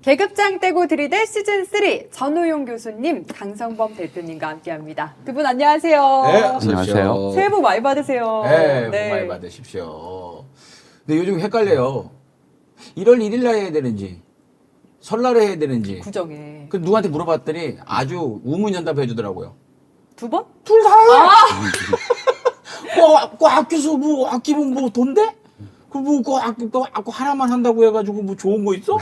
계급장 떼고 들이대 시즌3 전우용 교수님, 강성범 대표님과 함께합니다. 두 분 안녕하세요. 네, 안녕하세요. 새해 복 많이 받으세요. 네, 복 많이 받으십시오. 근데 요즘 헷갈려요. 1월 1일 날 해야 되는지, 설날에 해야 되는지. 구정에. 그 누구한테 물어봤더니 아주 우문현답 해주더라고요. 두 번? 둘 다 해! 그 학교에서 뭐 학기면 뭐 돈대? 그 학교 하나만 한다고 해가지고 뭐 좋은 거 있어?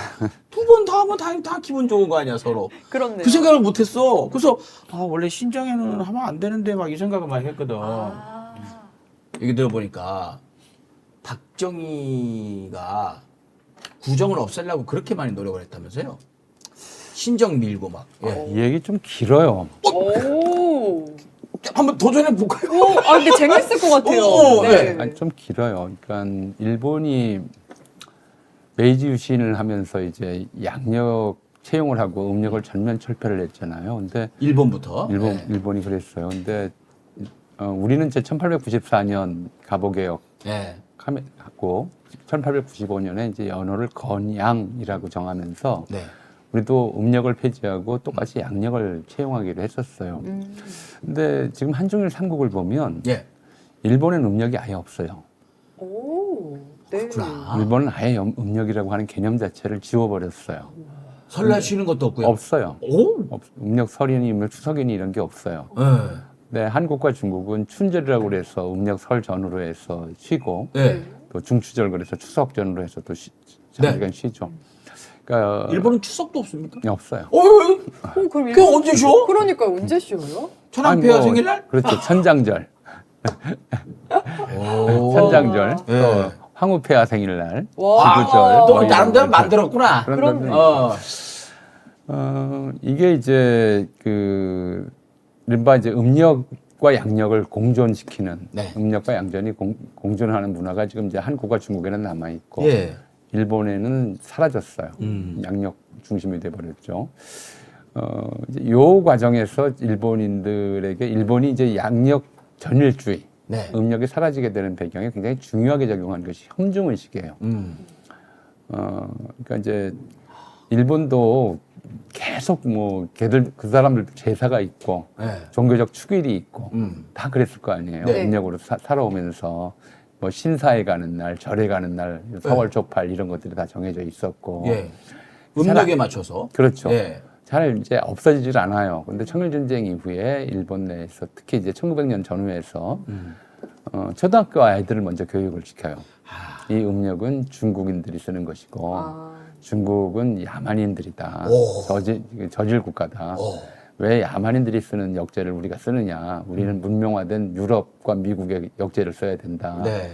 두 번 다 하면 다 기분 좋은 거 아니야, 서로. 그렇네요. 그 생각을 못 했어. 그래서, 원래 신정에는 하면 안 되는데 막 이 생각을 많이 했거든. 얘기 들어보니까 박정희가 구정을 없애려고 그렇게 많이 노력을 했다면서요? 신정 밀고 막. 예. 이 얘기 좀 길어요. 오. 한번 도전해 볼까요? 오, 근데 재밌을 것 같아요. 오, 네. 아니, 좀 길어요. 그러니까 일본이 메이지 유신을 하면서 이제 양력 채용을 하고 음력을 전면 철폐를 했잖아요. 근데 일본부터. 네. 일본이 그랬어요. 근데 우리는 이제 1894년 가보개혁 네. 하고 1895년에 이제 연호를 건양이라고 정하면서 네. 우리도 음력을 폐지하고 똑같이 양력을 채용하기로 했었어요. 근데 지금 한중일 삼국을 보면 예. 일본은 음력이 아예 없어요. 오. 네. 그렇구나. 일본은 아예 음력이라고 하는 개념 자체를 지워버렸어요. 설날 쉬는 것도 없고요. 없어요. 오? 음력 설이니 음력 추석이니 이런 게 없어요. 네. 네, 한국과 중국은 춘절이라고 그래서 음력 설 전후로 해서 쉬고 네. 또 중추절 그래서 추석 전후로 해서 또 장시간 쉬죠. 그러니까 일본은 추석도 없습니까? 없어요. 그럼 그게 일본- 언제 쉬어? 그러니까 언제 쉬어요? 천황폐하 아니, 뭐, 생일날? 그렇죠. 천장절, 오. 천장절, 예. 또 황후폐하 생일날, 와. 지구절. 또 뭐 나름대로 이런 만들었구나. 그런 그럼요. 것들. 어. 이게 이제 이른바 이제 음력과 양력을 공존시키는 네. 음력과 양전이 공존하는 문화가 지금 이제 한국과 중국에는 남아 있고 예. 일본에는 사라졌어요. 양력 중심이 돼 버렸죠. 이제 요 과정에서 일본이 이제 양력 전일주의, 네. 음력이 사라지게 되는 배경에 굉장히 중요하게 작용한 것이 현중의식이에요. 그러니까 이제 일본도 계속 뭐 그 사람들 제사가 있고 네. 종교적 축일이 있고 다 그랬을 거 아니에요. 네. 음력으로 살아오면서 뭐 신사에 가는 날, 절에 가는 날, 서월 초팔 이런 것들이 다 정해져 있었고. 예. 음력에 맞춰서. 그렇죠. 예. 잘 이제 없어지질 않아요. 근데 청일전쟁 이후에 일본 내에서 특히 이제 1900년 전후에서 초등학교 아이들을 먼저 교육을 시켜요. 이 음력은 중국인들이 쓰는 것이고 중국은 야만인들이다. 오. 저질 국가다. 오. 왜 야만인들이 쓰는 역제를 우리가 쓰느냐. 우리는 문명화된 유럽과 미국의 역제를 써야 된다. 네.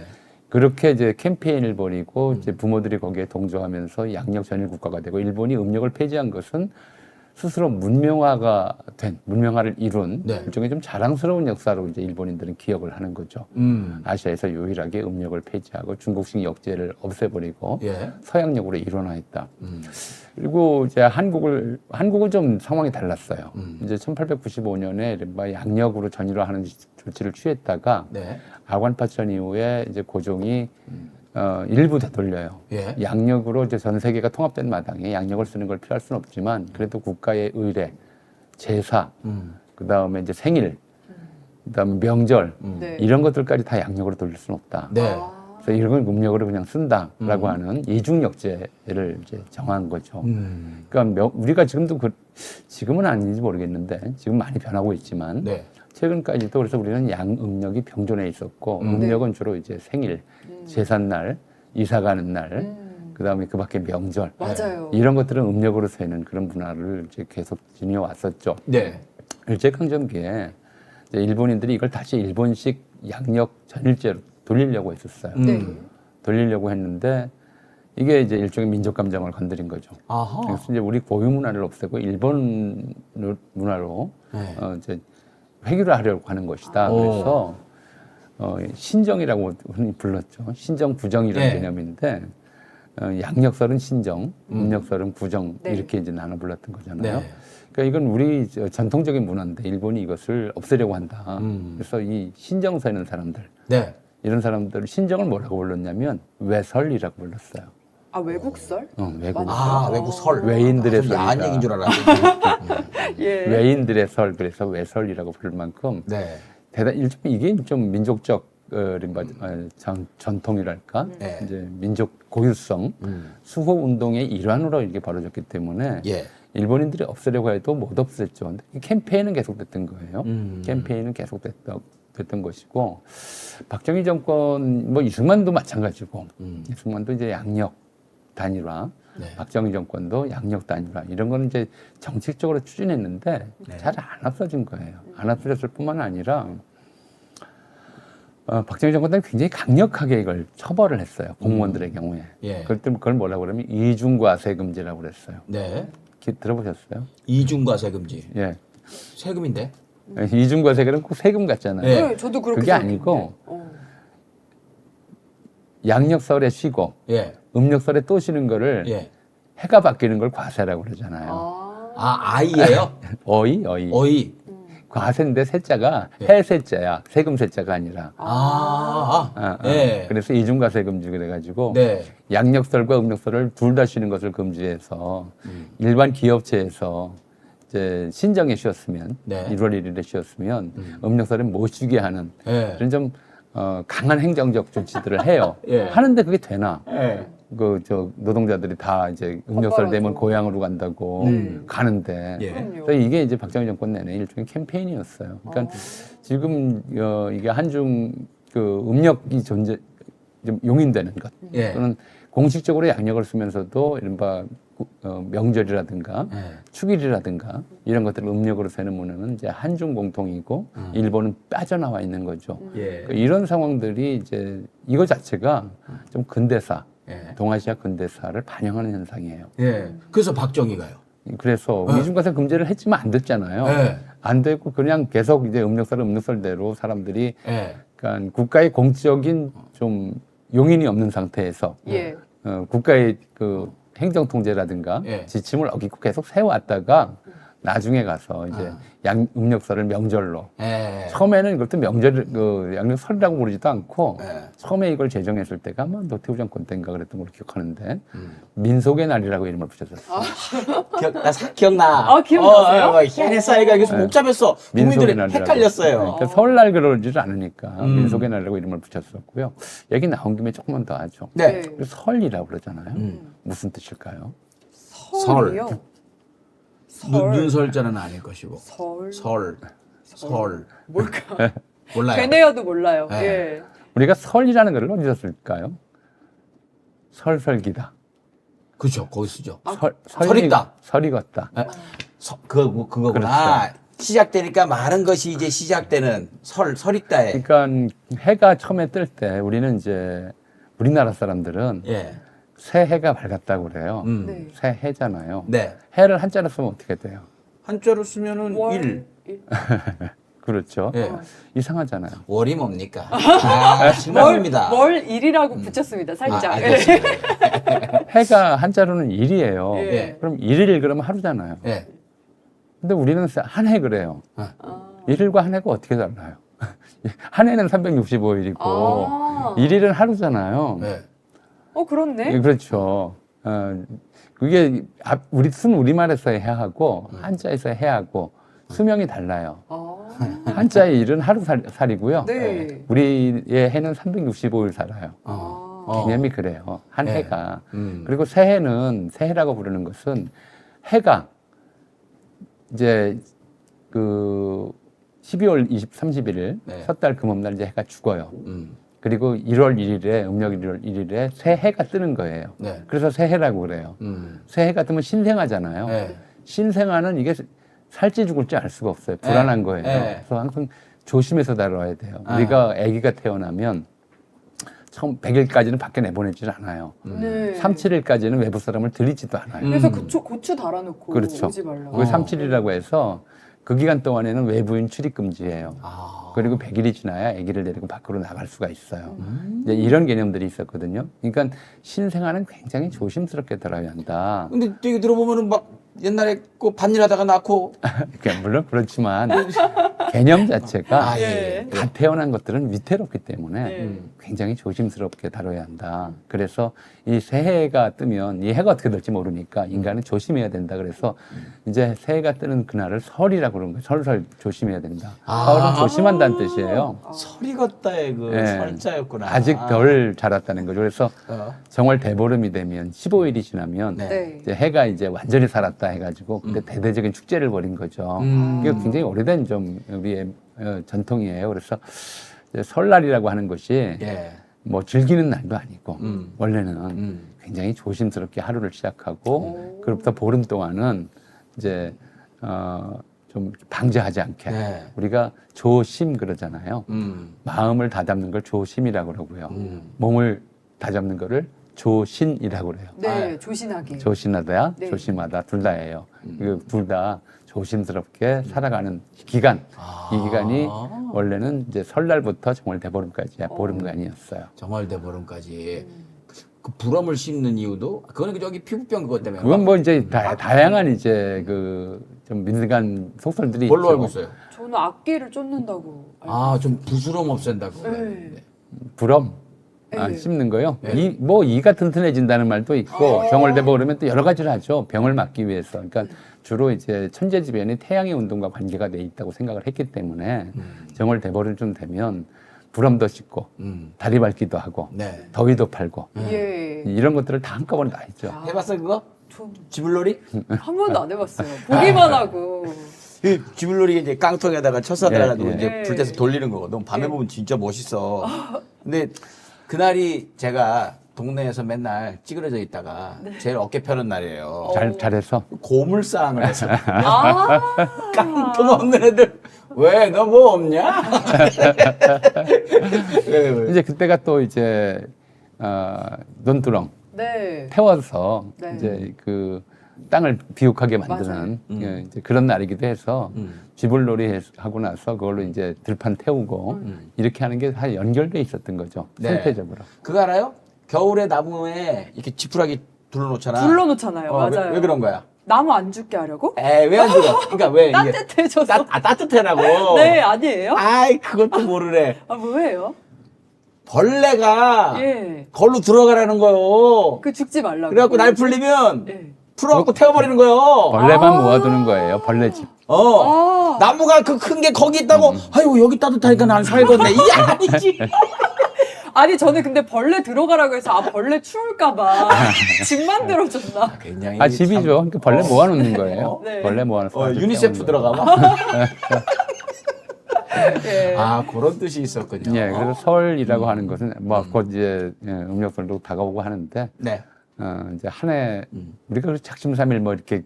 그렇게 이제 캠페인을 벌이고 이제 부모들이 거기에 동조하면서 양력 전일 국가가 되고 일본이 음력을 폐지한 것은 스스로 문명화를 이룬 네. 일종의 좀 자랑스러운 역사로 이제 일본인들은 기억을 하는 거죠. 아시아에서 유일하게 음력을 폐지하고 중국식 역제를 없애버리고 예. 서양력으로 일원화했다. 그리고 이제 한국은 좀 상황이 달랐어요. 이제 1895년에 이른바 양력으로 전일화하는 조치를 취했다가 네. 아관파천 이후에 이제 고종이 일부 되돌려요. 예. 양력으로 이제 전 세계가 통합된 마당에 양력을 쓰는 걸 피할 수는 없지만 그래도 국가의 의례, 제사, 그 다음에 이제 생일, 그 다음에 명절 네. 이런 것들까지 다 양력으로 돌릴 수는 없다. 네. 그래서 이런 걸 음력으로 그냥 쓴다라고 하는 이중역제를 이제 정한 거죠. 그러니까 우리가 지금은 아닌지 모르겠는데 지금 많이 변하고 있지만 네. 최근까지도 그래서 우리는 양음력이 병존해 있었고 음력은 주로 이제 생일, 제삿날, 이사 가는 날, 그다음에 그 밖에 명절 맞아요. 이런 것들은 음력으로 세는 그런 문화를 이제 계속 지녀 왔었죠. 네. 일제강점기에 이제 일본인들이 이걸 다시 일본식 양력 전일제로 돌리려고 했었어요. 네. 돌리려고 했는데 이게 이제 일종의 민족 감정을 건드린 거죠. 아하. 그래서 이제 우리 고유 문화를 없애고 일본 문화로 네. 이제 회귀를 하려고 하는 것이다. 오. 그래서 신정이라고 흔히 불렀죠. 신정, 부정 이런 네. 개념인데 양력설은 신정, 음력설은 부정 네. 이렇게 이제 나눠 불렀던 거잖아요. 네. 그러니까 이건 우리 전통적인 문화인데 일본이 이것을 없애려고 한다. 그래서 이 신정 서는 사람들 네. 이런 사람들 신정을 뭐라고 불렀냐면 외설이라고 불렀어요. 아, 외국설? 외국 아, 외국 설. 외인들의 좀 야한 설이다. 얘기인 줄 알았는데. 예. 외인들의 설, 그래서 외설이라고 부를 만큼 네. 이게 좀 민족적 전통이랄까, 네. 이제 민족 고유성, 수호 운동의 일환으로 이게 벌어졌기 때문에 예. 일본인들이 없애려고 해도 못 없앴죠. 근데 캠페인은 계속됐던 거예요. 캠페인은 계속됐던 것이고, 박정희 정권, 뭐 이승만도 마찬가지고, 이승만도 이제 양력 단일화, 네. 박정희 정권도 양력 단일화 이런 거는 이제 정책적으로 추진했는데 네. 잘 안 없어진 거예요. 안 없어졌을 뿐만 아니라 박정희 정권은 굉장히 강력하게 이걸 처벌을 했어요. 공무원들의 경우에. 예. 그걸 뭐라고 그러면 이중과세 금지라고 그랬어요. 네. 들어보셨어요? 이중과세 금지. 예. 세금인데. 이중과세는 꼭 세금 같잖아요. 네. 네, 저도 그렇게 그게 생각했는데. 아니고 어. 양력설에 쉬고 예. 음력설에 또 쉬는 거를 예. 해가 바뀌는 걸 과세라고 그러잖아요. 아, 아이예요? 어이. 어이. 과세인데 세자가 예. 해세자야. 세금 세자가 아니라. 예. 그래서 이중과세 금지 그래가지고 네. 양력설과 음력설을 둘 다 쉬는 것을 금지해서 일반 기업체에서 이제 신정에 쉬었으면 네. 1월 1일에 쉬었으면 음력설은 못 쉬게 하는 예. 그런 좀 강한 행정적 조치들을 해요. 예. 하는데 그게 되나? 예. 노동자들이 다 이제 음력설 되면 헛발하죠. 고향으로 간다고 가는데 예. 그럼요. 그래서 이게 이제 박정희 정권 내내 일종의 캠페인이었어요. 그러니까 지금 이게 한중 음력이 좀 용인되는 것 예. 또는 공식적으로 양력을 쓰면서도 이른바 명절이라든가 예. 축일이라든가 이런 것들을 음력으로 세는 문화는 이제 한중 공통이고 일본은 빠져나와 있는 거죠. 예. 그러니까 이런 상황들이 이제 이거 자체가 좀 근대사, 예. 동아시아 근대사를 반영하는 현상이에요. 예. 그래서 박정희가요. 그래서 이중과세 금지를 했지만 안 됐잖아요. 예. 안 되고 그냥 계속 이제 음력설대로 사람들이 예. 그러니까 국가의 공적인 좀 용인이 없는 상태에서 예. 국가의 그 행정 통제라든가 예. 지침을 어기고 계속 세워왔다가 나중에 가서 이제 음력설을 명절로 예. 처음에는 이것도 양력설이라고 부르지도 않고 예. 처음에 이걸 제정했을 때가 아마 노태우 정권 때인가 그랬던 걸로 기억하는데 민속의 날이라고 이름을 붙여줬어요. 기억나. 기억나세요? 희한했어요. 그래서 복잡했어. 국민들이 민속의 날이라고. 헷갈렸어요. 그러니까 설날 그러지를 않으니까 민속의 날이라고 이름을 붙였었고요. 얘기 나온 김에 조금만 더 하죠. 네. 그리고 설이라고 그러잖아요. 무슨 뜻일까요? 설이요? 눈설자는 아닐 것이고. 설. 설. 뭘까? 몰라요. 되뇌어도 몰라요. 네. 예. 우리가 설이라는 걸 어디서 쓸까요? 설설기다. 그죠. 거기 쓰죠. 설익다. 설익었다. 그거구나. 시작되니까 많은 것이 이제 시작되는 설익다에. 그러니까 해가 처음에 뜰 때 우리는 이제 우리나라 사람들은 예. 새해가 밝았다고 그래요. 네. 새해잖아요. 네. 해를 한자로 쓰면 어떻게 돼요? 한자로 쓰면은 일. 그렇죠. 예. 이상하잖아요. 월이 뭡니까? 실망입니다. 월 일이라고 붙였습니다. 살짝. 알겠습니다. 해가 한자로는 일이에요. 예. 그럼 일일 그러면 하루잖아요. 예. 근데 우리는 한 해 그래요. 아. 일일과 한 해가 어떻게 달라요? 한 해는 365일이고 아. 일일은 하루잖아요. 예. 그렇네. 그렇죠. 그게 우리말에서의 해하고 한자에서의 해하고 수명이 달라요. 한자의 일은 하루살이고요. 네. 우리의 해는 365일 살아요. 개념이 그래요. 한 네. 해가. 그리고 새해라고 부르는 것은 해가 이제 12월 31일 네. 섣달 금음날 이제 해가 죽어요. 그리고 1월 1일에 음력 1월 1일에 새해가 뜨는 거예요. 네. 그래서 새해라고 그래요. 새해가 뜨면 신생아잖아요. 네. 신생아는 이게 살지 죽을지 알 수가 없어요. 불안한 거예요. 네. 그래서 항상 조심해서 다뤄야 돼요. 우리가 아기가 태어나면 처음 100일까지는 밖에 내보내질 않아요. 네. 3, 7일까지는 외부 사람을 들이지도 않아요. 그래서 고추 달아놓고 그렇죠. 오지 말라고. 그게 3, 7일이라고 해서 그 기간 동안에는 외부인 출입 금지예요. 그리고 100일이 지나야 아기를 데리고 밖으로 나갈 수가 있어요. 이제 이런 개념들이 있었거든요. 그러니까 신생아는 굉장히 조심스럽게 다뤄야 한다. 근데 얘기 들어보면은 막 옛날에 그 밭일하다가 낳고 그러니까 물론 그렇지만 개념 자체가 아, 예. 갓 태어난 것들은 위태롭기 때문에 네. 굉장히 조심스럽게 다뤄야 한다. 그래서 이 새해가 뜨면 이 해가 어떻게 될지 모르니까 인간은 조심해야 된다. 그래서 이제 새해가 뜨는 그날을 설이라고 그러는 거예요. 설설 조심해야 된다. 설은 조심한다는 뜻이에요. 설이 걷다의 그 예. 설자였구나. 아직 덜 자랐다는 거죠. 그래서 어. 정월 대보름이 되면 15일이 지나면 네. 네. 이제 해가 이제 완전히 살았다 해가지고 근데 대대적인 축제를 벌인 거죠. 이게 굉장히 오래된 좀 우리의 전통이에요. 그래서 이제 설날이라고 하는 것이 예. 뭐 즐기는 날도 아니고 음. 원래는 굉장히 조심스럽게 하루를 시작하고 그로부터 보름 동안은 이제 좀 방제하지 않게 네. 우리가 조심 그러잖아요. 마음을 다잡는 걸 조심이라고 그러고요. 몸을 다잡는 거를 조신이라고 그래요. 네, 조신하게. 조신하다, 네. 조심하다 둘 다예요. 둘 다 조심스럽게 살아가는 기간. 이 기간이 원래는 이제 설날부터 정월 대보름까지 보름간이었어요. 정월 대보름까지 그 불엄을 씹는 이유도 그거는 저기 피부병 그것 때문에. 그건 뭐 이제 다양한 이제 그 좀 민간 속설들이 뭘로 있죠. 알고 있어요? 저는 악기를 쫓는다고. 알고 아, 좀 부스럼 없앤다고. 네. 불엄 네. 씹는 거요. 이가 튼튼해진다는 말도 있고 정월 대보름은 또 여러 가지를 하죠. 병을 막기 위해서. 그러니까 주로 이제 천재지변이 태양의 운동과 관계가 돼 있다고 생각을 했기 때문에 정월 대보름 좀 되면 불엄도 씹고 다리 밟기도 하고 네. 더위도 팔고 예. 이런 것들을 다 한꺼번에 다 했죠. 해봤어 그거? 좀 지불놀이? 한 번도 안 해봤어요. 보기만 하고. 그 지불놀이 이제 깡통에다가 철사 달아가지고 예, 예. 이제 불 때서 돌리는 거거든. 밤에 보면 진짜 멋있어. 근데 그날이 제가 동네에서 맨날 찌그러져 있다가 제일 어깨 펴는 날이에요. 잘해서 고물상을 해서 아, 깡통 없는 애들 왜 너 뭐 없냐? 왜? 이제 그때가 또 이제 논두렁 네. 태워서 네. 이제 그 땅을 비옥하게 만드는 예, 이제 그런 날이기도 해서 쥐불놀이 하고 나서 그걸로 이제 들판 태우고 이렇게 하는 게 다 연결돼 있었던 거죠. 네. 생태적으로. 그거 알아요? 겨울에 나무에 이렇게 지푸라기 둘러놓잖아. 둘러놓잖아요. 맞아요. 왜 그런 거야? 나무 안 죽게 하려고? 에이, 왜 안 죽어? 그러니까 왜 이게 따뜻해져서. 따뜻해라고. 네, 아니에요? 아이, 그것도 모르래. 아, 뭐예요? 벌레가 예. 걸로 들어가라는 거요. 그 죽지 말라고. 그래갖고 날 풀리면 예. 풀어갖고 태워버리는 거요. 벌레만 모아두는 거예요. 벌레집. 아. 나무가 그 큰 게 거기 있다고, 아유, 여기 따뜻하니까 난 살겠네. 이게 아니지. 아니, 저는 근데 벌레 들어가라고 해서, 아, 벌레 추울까봐 집 만들어줬나? 굉장히. 집이죠. 그러니까 벌레 모아놓는 거예요. 네. 벌레 모아놓고. 유니세프 들어가봐. 예. 아, 그런 뜻이 있었군요. 예, 그래서 설이라고 하는 것은 뭐 곧 이제 음력설도 다가오고 하는데 네. 이제 한 해 우리가 작심삼일 뭐 이렇게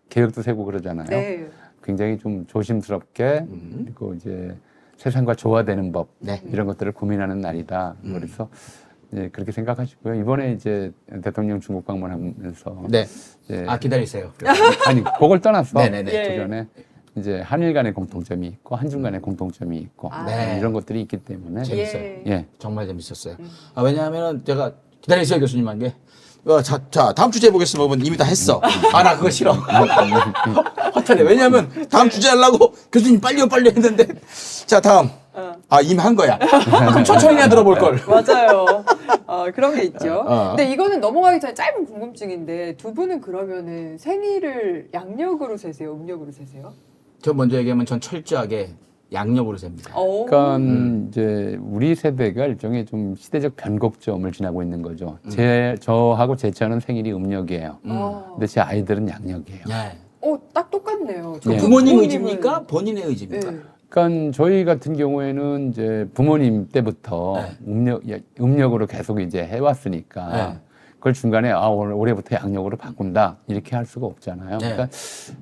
계획도 세고 그러잖아요. 네. 굉장히 좀 조심스럽게 그리고 이제 세상과 조화되는 법 네. 이런 것들을 고민하는 날이다. 그래서 이제 그렇게 생각하시고요. 이번에 이제 대통령 중국 방문하면서 네. 이제 아, 기다리세요. 아니 그걸 떠나서 네네네. 예. 그전에 이제 한일 간의 공통점이 있고 한중 간의 공통점이 있고 네. 이런 것들이 있기 때문에 재밌어요. 예. 예. 정말 재밌었어요. 아, 왜냐하면 제가 기다리세요 교수님 한 게. 자, 다음 주제 해보겠습니다. 그러면 이미 다 했어. 아, 나 그거 싫어. 허탈해. 왜냐하면 다음 주제 하려고 교수님 빨리요 했는데. 자, 다음. 아, 이미 한 거야. 그럼 천천히나 들어볼 걸. 맞아요. 그런 게 있죠. 어. 근데 이거는 넘어가기 전에 짧은 궁금증인데 두 분은 그러면은 생일을 양력으로 세세요? 음력으로 세세요? 저 먼저 얘기하면 전 철저하게 양력으로 셉니다. 오. 그러니까 이제 우리 세대가 일종의 좀 시대적 변곡점을 지나고 있는 거죠. 저하고 제 차는 생일이 음력이에요. 아. 근데 제 아이들은 양력이에요. 네. 딱 똑같네요. 예. 부모님 부모님은- 의지입니까? 본인의 의지입니까? 네. 그러니까 저희 같은 경우에는 이제 부모님 때부터 음력으로 계속 이제 해왔으니까 네. 그걸 중간에 올해부터 양력으로 바꾼다 이렇게 할 수가 없잖아요. 네. 그러니까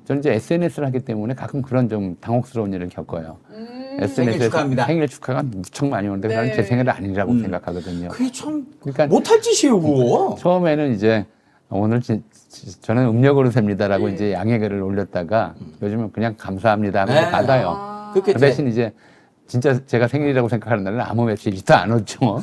저는 이제 SNS를 하기 때문에 가끔 그런 좀 당혹스러운 일을 겪어요. 생일 축하합니다. 생일 축하가 무척 많이 오는데 그건 네. 제 생일은 아니라고 생각하거든요. 그게 참 그러니까 못할 짓이에요, 그거. 처음에는 이제 오늘 저는 음력으로 셉니다라고 네. 이제 양해글을 올렸다가 요즘은 그냥 감사합니다 하고 네. 받아요. 그렇게 그 대신 이제 진짜 제가 생일이라고 생각하는 날은 아무 메시지도 안 오죠.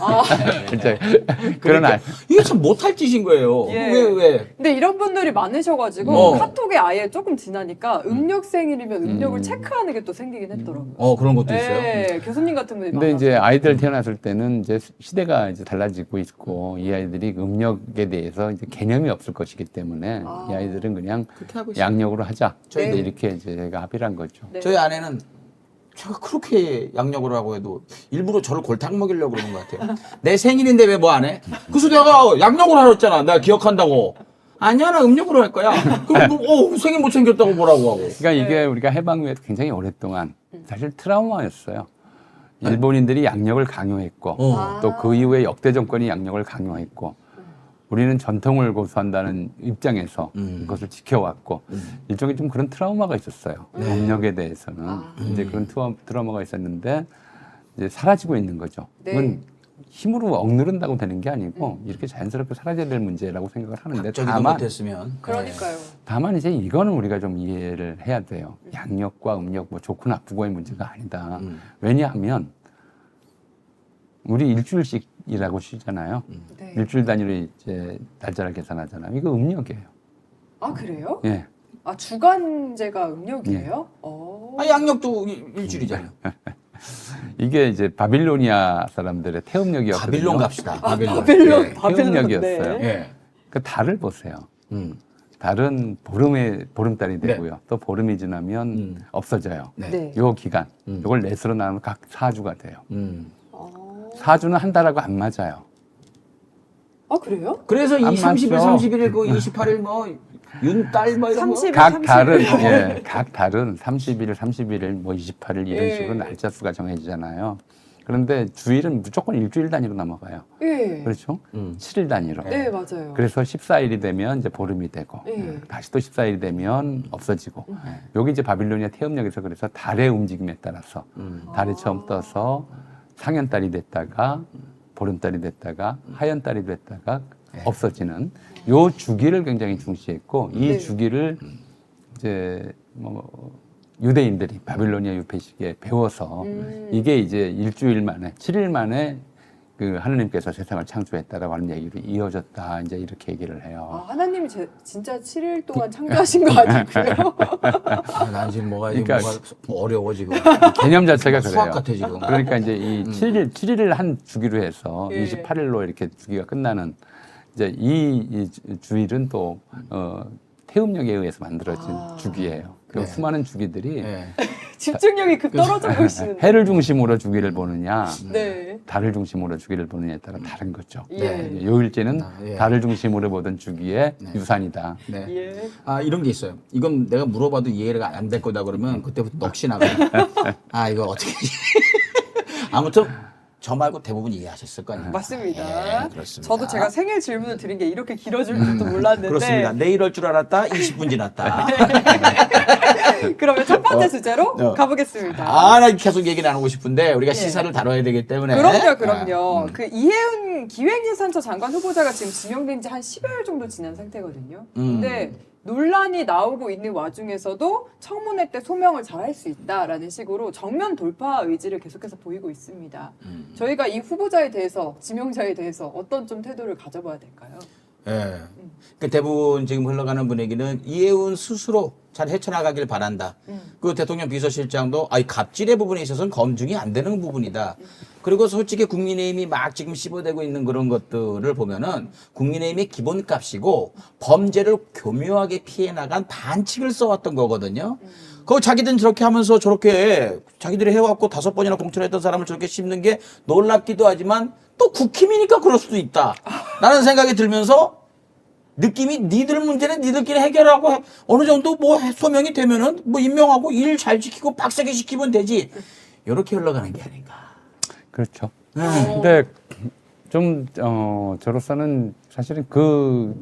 진짜 그런 그러니까 날. 이게 참 못할 짓인 거예요. 예. 왜? 근데 이런 분들이 많으셔가지고 카톡에 아예 조금 지나니까 음력 생일이면 음력을 체크하는 게 또 생기긴 했더라고요. 그런 것도 있어요. 네, 교수님 같은 분이 근데 많아서. 이제 아이들 태어났을 때는 이제 시대가 이제 달라지고 있고 이 아이들이 음력에 대해서 이제 개념이 없을 것이기 때문에 이 아이들은 그냥 그렇게 하고 있어요. 양력으로 하자. 저희도 이제 이렇게 이제 저희가 합의를 한 거죠. 네. 저희 아내는 제가 그렇게 양력으로 하고 해도 일부러 저를 골탕 먹이려고 그러는 것 같아요. 내 생일인데 왜 뭐 안 해? 그래서 내가 양력으로 하라 했잖아. 내가 기억한다고. 아니야, 나 음력으로 할 거야. 그럼 뭐, 생일 못 챙겼다고 뭐라고 하고. 그러니까 이게 우리가 해방 후에 굉장히 오랫동안 사실 트라우마였어요. 일본인들이 양력을 강요했고 또 그 이후에 역대 정권이 양력을 강요했고 우리는 전통을 고수한다는 입장에서 그것을 지켜왔고 일종의 좀 그런 트라우마가 있었어요. 음력에 대해서는 이제 그런 트라우마가 있었는데 이제 사라지고 있는 거죠. 네. 그건 힘으로 억누른다고 되는 게 아니고 이렇게 자연스럽게 사라져야 될 문제라고 생각을 하는데 저기도 못했으면. 그러니까요. 다만 이제 이거는 우리가 좀 이해를 해야 돼요. 양력과 음력 뭐 좋고 나쁘고의 문제가 아니다. 왜냐하면 우리 일주일씩이라고 쉬잖아요. 네. 일주일 단위로 이제 날짜를 계산하잖아요. 이거 음력이에요. 아, 그래요? 예. 아, 주간제가 음력이에요? 양력도 일주일이잖아요. 이게 이제 바빌로니아 사람들의 태음력이었거든요. 바빌론 갑시다. 바빌론, 예, 바빌론. 태음력이었어요. 네. 예. 그 달을 보세요. 달은 보름달이 네. 되고요. 또 보름이 지나면 없어져요. 네. 네. 요 기간, 요걸 넷으로 나누면 각 4주가 돼요. 음. 4주는 한 달하고 안 맞아요. 아, 그래요? 그래서 이 안 30일, 맞죠. 31일, 그 28일 뭐, 윤달 뭐 이런 거. 30일, 각 30일. 달은 각 달은 30일, 31일, 뭐 28일 이런 예. 식으로 날짜 수가 정해지잖아요. 그런데 주일은 무조건 일주일 단위로 넘어가요. 예. 그렇죠? 7일 단위로. 네, 맞아요. 그래서 14일이 되면 이제 보름이 되고 예. 다시 또 14일이 되면 없어지고 여기 이제 바빌로니아 태음력에서 그래서 달의 움직임에 따라서 달이 처음 떠서 상현달이 됐다가 보름달이 됐다가 하현달이 됐다가 없어지는 요 주기를 굉장히 중시했고 이 네. 주기를 이제 뭐 유대인들이 바빌로니아 유폐식에 배워서 이게 이제 일주일 만에 7일 만에 그 하느님께서 세상을 창조했다라고 하는 얘기로 이어졌다 이제 이렇게 얘기를 해요. 아, 하나님이 진짜 7일 동안 창조하신 거 아니고요? 난 지금 뭐가 그러니까 어려워 지금. 개념 자체가 그래요. 수학 같아 지금. 그러니까 이제 이 7일을 한 주기로 해서 예. 28일로 이렇게 주기가 끝나는 이제 이 주일은 또 태음력에 의해서 만들어진 주기예요. 그 네. 수많은 주기들이 예. 집중력이 급 떨어져 보이시는데. 해를 중심으로 주기를 보느냐, 네. 달을 중심으로 주기를 보느냐에 따라 다른 거죠. 예. 요일제는 예. 달을 중심으로 보던 주기의 유산이다. 네. 예. 아 이런 게 있어요. 이건 내가 물어봐도 이해가 안 될 거다 그러면 그때부터 넋이 나고. 아 이거 어떻게? 아무튼 저 말고 대부분 이해하셨을 거 아니에요. 맞습니다. 예, 그렇습니다. 저도 제가 생일 질문을 드린 게 이렇게 길어질 줄도 몰랐는데. 그렇습니다. 내일 올 줄 알았다. 20분 지났다. 그러면 첫 번째 주제로 어. 가보겠습니다. 아, 나 계속 얘기 나누고 싶은데 우리가 예. 시사를 다뤄야 되기 때문에. 그럼요. 그 이혜은 기획예산처 장관 후보자가 지금 지명된 지 한 10여일 정도 지난 상태거든요. 근데 논란이 나오고 있는 와중에서도 청문회 때 소명을 잘할 수 있다라는 식으로 정면 돌파 의지를 계속해서 보이고 있습니다. 저희가 이 후보자에 대해서, 지명자에 대해서 어떤 좀 태도를 가져봐야 될까요? 예. 그 대부분 지금 흘러가는 분위기는 이혜훈 스스로 잘 헤쳐나가길 바란다. 그 대통령 비서실장도 아이 갑질의 부분에 있어서는 검증이 안 되는 부분이다. 그리고 솔직히 국민의힘이 막 지금 씹어대고 있는 그런 것들을 보면은 국민의힘의 기본값이고 범죄를 교묘하게 피해 나간 반칙을 써왔던 거거든요. 그 자기들은 저렇게 하면서 저렇게 자기들이 해왔고 5번이나 공천했던 사람을 저렇게 씹는 게 놀랍기도 하지만 또 국힘이니까 그럴 수도 있다. 라는 생각이 들면서 느낌이 니들 문제는 니들끼리 해결하고 어느 정도 뭐 소명이 되면은 뭐 임명하고 일 잘 지키고 빡세게 시키면 되지. 이렇게 흘러가는 게 아닌가. 그렇죠. 근데 좀 저로서는 사실은 그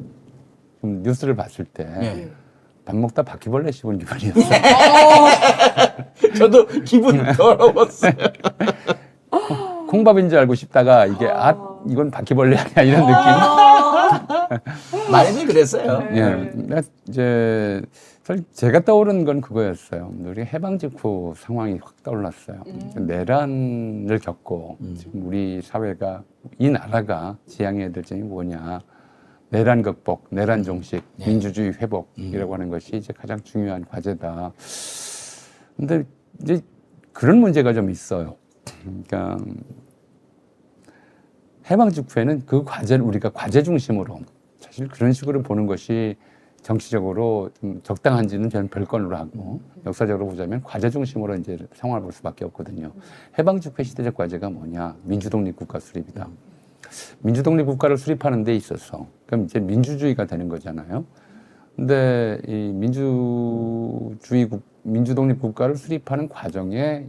좀 뉴스를 봤을 때 예. 밥 먹다 바퀴벌레 씹은 기분이었어요. 저도 기분 더러웠어요. 콩밥인 줄 알고 씹다가 이게 이건 바퀴벌레 아니야 이런 느낌. 많이들 그랬어요. 예, 이제 사실 제가 떠오른 건 그거였어요. 우리 해방 직후 상황이 확 떠올랐어요. 내란을 겪고 지금 우리 사회가 이 나라가 지향해야 될 점이 뭐냐? 내란 극복, 내란 종식, 민주주의 회복이라고 하는 것이 이제 가장 중요한 과제다. 근데 이제 그런 문제가 좀 있어요. 그러니까 해방 직후에는 그 과제를 우리가 과제 중심으로 사실 그런 식으로 보는 것이 정치적으로 좀 적당한지는 저는 별건으로 하고 역사적으로 보자면 과제 중심으로 이제 상황을 볼 수밖에 없거든요. 해방 직후의 시대적 과제가 뭐냐? 민주독립 국가 수립이다. 민주독립 국가를 수립하는 데 있어서 그럼 이제 민주주의가 되는 거잖아요. 근데 이 민주독립 국가를 수립하는 과정에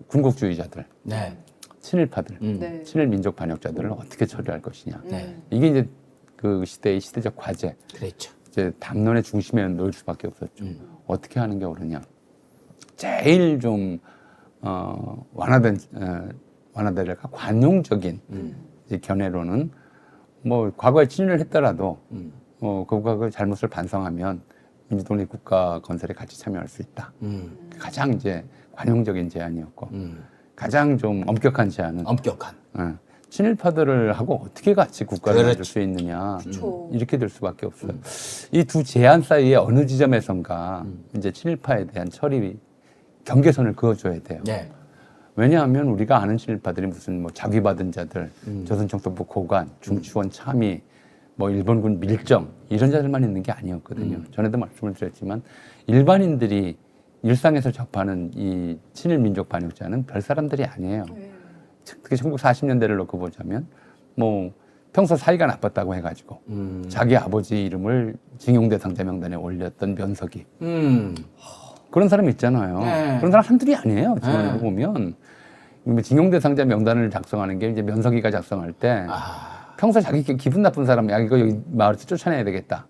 군국주의자들, 네. 친일파들, 네. 친일 민족 반역자들을 어떻게 처리할 것이냐. 네. 이게 이제 그 시대의 시대적 과제. 그랬죠. 이제 담론의 중심에 놓을 수밖에 없었죠. 어떻게 하는 게 옳으냐. 제일 좀 완화될까 관용적인 이제 견해로는 뭐 과거에 친일을 했더라도 그 국가의 잘못을 반성하면 민주독립 국가 건설에 같이 참여할 수 있다. 가장 이제 관용적인 제안이었고 가장 좀 엄격한 제안은 친일파들을 하고 어떻게 같이 국가를 만들 수 있느냐. 이렇게 될 수밖에 없어요. 이 두 제안 사이에 어느 지점에선가 이제 친일파에 대한 처리 경계선을 그어줘야 돼요. 네. 왜냐하면 우리가 아는 친일파들이 무슨 뭐 자귀받은 자들, 조선총독부 고관, 중추원 참의, 뭐 일본군 밀정 이런 자들만 있는 게 아니었거든요. 전에도 말씀을 드렸지만 일반인들이 일상에서 접하는 이 친일 민족 반역자는 별 사람들이 아니에요. 특히 1940년대를 놓고 보자면 뭐 평소 사이가 나빴다고 해가지고 자기 아버지 이름을 징용대상자 명단에 올렸던 면석이 그런 사람 있잖아요. 네. 그런 사람 한둘이 아니에요. 지금 보면 징용대상자 명단을 작성하는 게 이제 면석이가 작성할 때 평소 자기 기분 나쁜 사람, 야 이거 여기 마을에서 쫓아내야 되겠다,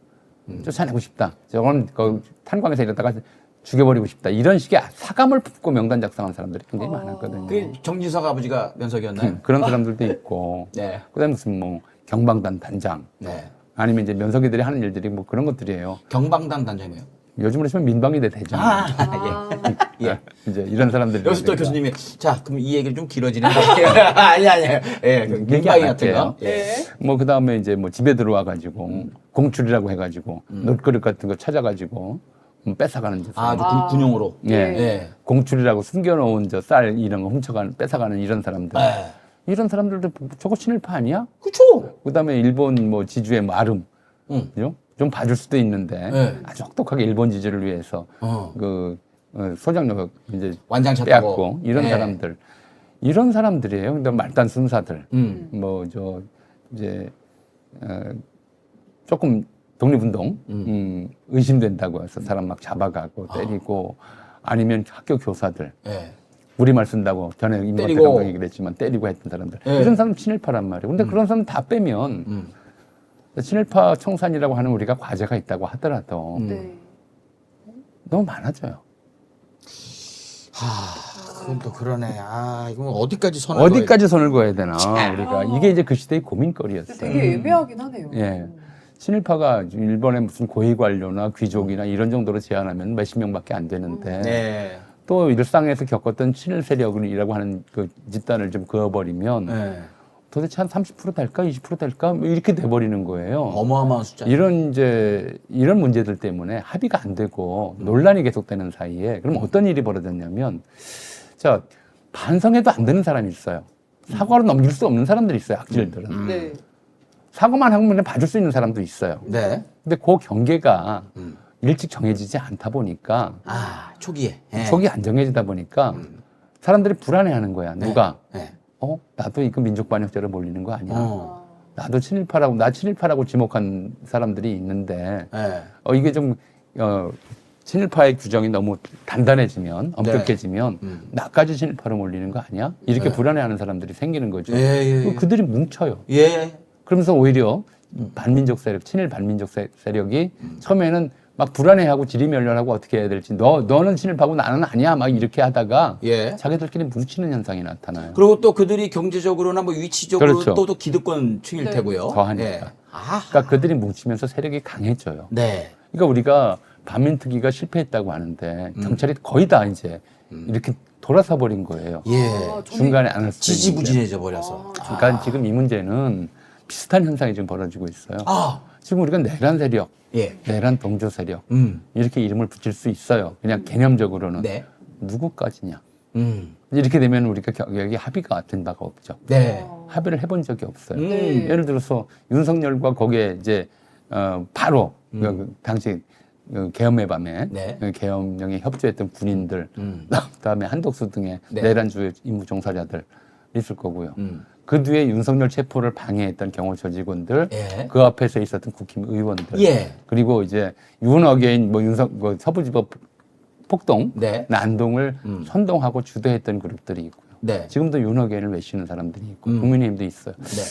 쫓아내고 싶다. 저건 그 탄광에서 이러다가 죽여버리고 싶다. 이런 식의 사감을 품고 명단 작성한 사람들이 굉장히 많았거든요. 그 정진석 아버지가 면석이었나요? 그런 사람들도 있고, 네. 그다음에 무슨 뭐 경방단 단장, 네. 아니면 이제 면석이들이 하는 일들이 뭐 그런 것들이에요. 경방단 단장이에요. 요즘으로 치면 민방위대 대장. 예. 이제 이런 사람들이 여기서 또 교수님이 자 그럼 이 얘기를 좀 길어지는데 아니에요. 예, 그 민방위 같은 거. 네. 뭐 그다음에 이제 뭐 집에 들어와 가지고 공출이라고 해가지고 놋그릇 같은 거 찾아가지고 뺏어가는 짓. 군용으로. 예. 예. 공출이라고 숨겨놓은 저 쌀 이런 거 훔쳐가는 뺏어가는 이런 사람들. 예. 이런 사람들도 저거 친일파 아니야? 그렇죠. 그다음에 일본 뭐 지주의 마름, 그죠? 좀 봐줄 수도 있는데 네. 아주 혹독하게 일본 지주를 위해서 소장력 이제 완장차 빼앗고 타고. 이런 네. 사람들, 이런 사람들이에요. 근데 말단 순사들, 뭐 저 이제 조금 독립운동 의심된다고 해서 사람 막 잡아가고 때리고 아니면 학교 교사들. 예. 우리말 쓴다고 전에 임박태 때리고. 감독이 그랬지만 때리고 했던 사람들 네. 이런 사람 친일파란 말이에요. 근데 그런 사람 다 빼면 친일파 청산이라고 하는 우리가 과제가 있다고 하더라도 네. 너무 많아져요. 그건 또 그러네. 이건 어디까지 선을 어디까지 손을 그어야 되나 우리가 이게 이제 그 시대의 고민거리였어요. 되게 애매하긴 하네요. 예. 친일파가 일본의 무슨 고위 관료나 귀족이나 이런 정도로 제한하면 몇십 명밖에 안 되는데 네. 또 일상에서 겪었던 친일 세력이라고 하는 그 집단을 좀 그어버리면 네. 도대체 한 30% 될까 20% 될까 뭐 이렇게 돼버리는 거예요. 어마어마한 숫자. 이런 문제들 때문에 합의가 안 되고 논란이 계속되는 사이에 그럼 어떤 일이 벌어졌냐면 자 반성해도 안 되는 사람이 있어요. 사과로 넘길 수 없는 사람들이 있어요. 악질들은. 네. 사과만 하면 그냥 봐줄 수 있는 사람도 있어요. 네. 근데 그 경계가 일찍 정해지지 않다 보니까 초기에. 예. 속이 안 정해지다 보니까 사람들이 불안해하는 거야. 누가 네. 나도 이거 민족 반역죄로 몰리는 거 아니야? 나도 친일파라고 지목한 사람들이 있는데 네. 이게 좀 친일파의 규정이 너무 단단해지면 엄격해지면 나까지 친일파로 몰리는 거 아니야? 이렇게 불안해하는 사람들이 생기는 거죠. 예. 그들이 뭉쳐요. 예. 그러면서 오히려 반민족 세력, 친일 반민족 세력이 처음에는 막 불안해하고 지리멸렬하고 어떻게 해야 될지 너는 친일파고 나는 아니야 막 이렇게 하다가 예. 자기들끼리 뭉치는 현상이 나타나요. 그리고 또 그들이 경제적으로나 뭐 위치적으로 그렇죠. 또 기득권층일 네. 테고요. 더하니까. 예. 아, 그러니까 그들이 뭉치면서 세력이 강해져요. 네. 그러니까 우리가 반민특위가 실패했다고 하는데 경찰이 거의 다 이제 이렇게 돌아서 버린 거예요. 예. 아, 저는- 중간에 안 할 수 있는데. 지지부진해져 버려서. 그러니까 지금 이 문제는 비슷한 현상이 지금 벌어지고 있어요. 아, 지금 우리가 내란 세력, 예. 내란 동조 세력 음. 이렇게 이름을 붙일 수 있어요. 그냥 개념적으로는 네. 누구까지냐. 음. 이렇게 되면 우리가 여기 합의가 된 바가 없죠. 네. 합의를 해본 적이 없어요. 네. 예를 들어서 윤석열과 거기에 이제 바로 그 당시 그 계엄의 밤에 네. 그 계엄령에 협조했던 군인들, 그다음에 한독수 등의 네. 내란주의 임무 종사자들 있을 거고요. 음. 그 뒤에 윤석열 체포를 방해했던 경호 조직원들, 예. 그 앞에서 있었던 국힘의원들, 예. 그리고 이제 윤어게인 뭐 서부지법 폭동, 네. 난동을 선동하고 주도했던 그룹들이 있고요. 네. 지금도 윤어게인을 외치는 사람들이 있고 음. 국민의힘도 있어요. 네.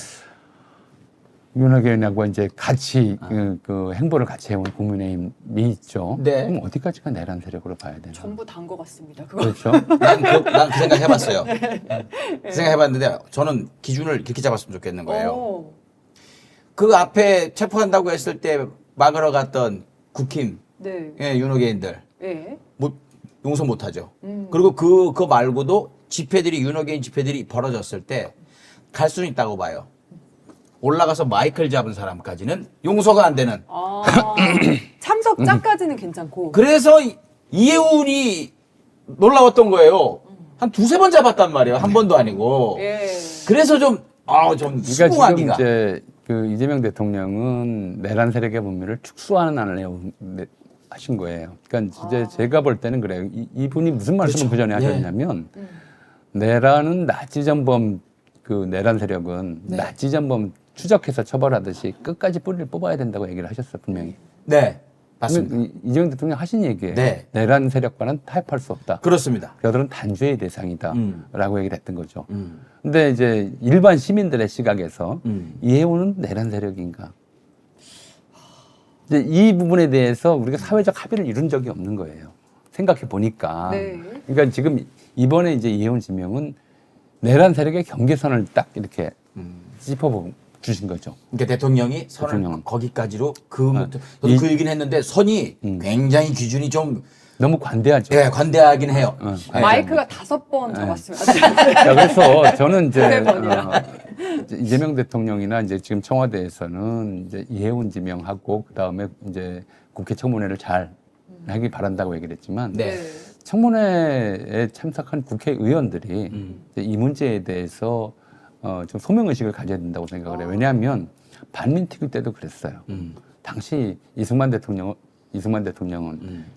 윤어게인하고 이제 같이 그 행보를 같이 해온 국민의힘이 있죠. 네. 그럼 어디까지가 내란 세력으로 봐야 되나? 전부 단 것 같습니다. 그거. 그렇죠. 난 그 생각 해봤어요. 그 생각 해봤는데 저는 기준을 이렇게 잡았으면 좋겠는 거예요. 오. 그 앞에 체포한다고 했을 때 막으러 갔던 국힘, 네. 예, 윤호개인들 예. 뭐 용서 못하죠. 그리고 그거 말고도 집회들이 윤호개인 집회들이 벌어졌을 때 갈 수는 있다고 봐요. 올라가서 마이크를 잡은 사람까지는 용서가 안 되는. 아, 참석자까지는 괜찮고. 그래서 이해운이 놀라웠던 거예요. 한 두세 번 잡았단 말이에요. 한 번도 아니고. 예. 그래서 좀 그러니까 지금 수긍하기가. 이제 그 이재명 대통령은 내란 세력의 분묘를 축소하는 안을 하신 거예요. 그러니까 이제 제가 볼 때는 그래요. 이분이 무슨 말씀을 그 전에 하셨냐면 내란은 나치 전범 그 내란 세력은 네. 나치 전범 추적해서 처벌하듯이 끝까지 뿌리를 뽑아야 된다고 얘기를 하셨어요, 분명히. 네, 맞습니다. 이재명 대통령 하신 얘기예요. 네. 내란 세력과는 타협할 수 없다. 그렇습니다. 그들은 단죄의 대상이다. 음. 라고 얘기를 했던 거죠. 근데 이제 일반 시민들의 시각에서 이해운은 내란 세력인가? 이제 이 부분에 대해서 우리가 사회적 합의를 이룬 적이 없는 거예요. 생각해 보니까. 네. 그러니까 지금 이번에 이제 이해운 지명은 내란 세력의 경계선을 딱 이렇게 짚어 주신 거죠. 그러니까 대통령이 선을 대통령은. 거기까지로 저도 이- 그 얘기는 했는데 선이 굉장히 기준이 좀 너무 관대하죠. 예, 관대하긴 해요. 예. 마이크가 5번 잡았으면 안 자, 그래서 저는 이제 세 번이나. 이제 이재명 대통령이나 이제 지금 청와대에서는 이제 이해운 지명하고 그 다음에 이제 국회 청문회를 잘 하기 바란다고 얘기를 했지만 네. 청문회에 참석한 국회의원들이 이제 이 문제에 대해서 좀 소명 의식을 가져야 된다고 생각을 해요. 왜냐하면 반민특위 때도 그랬어요. 당시 이승만 대통령은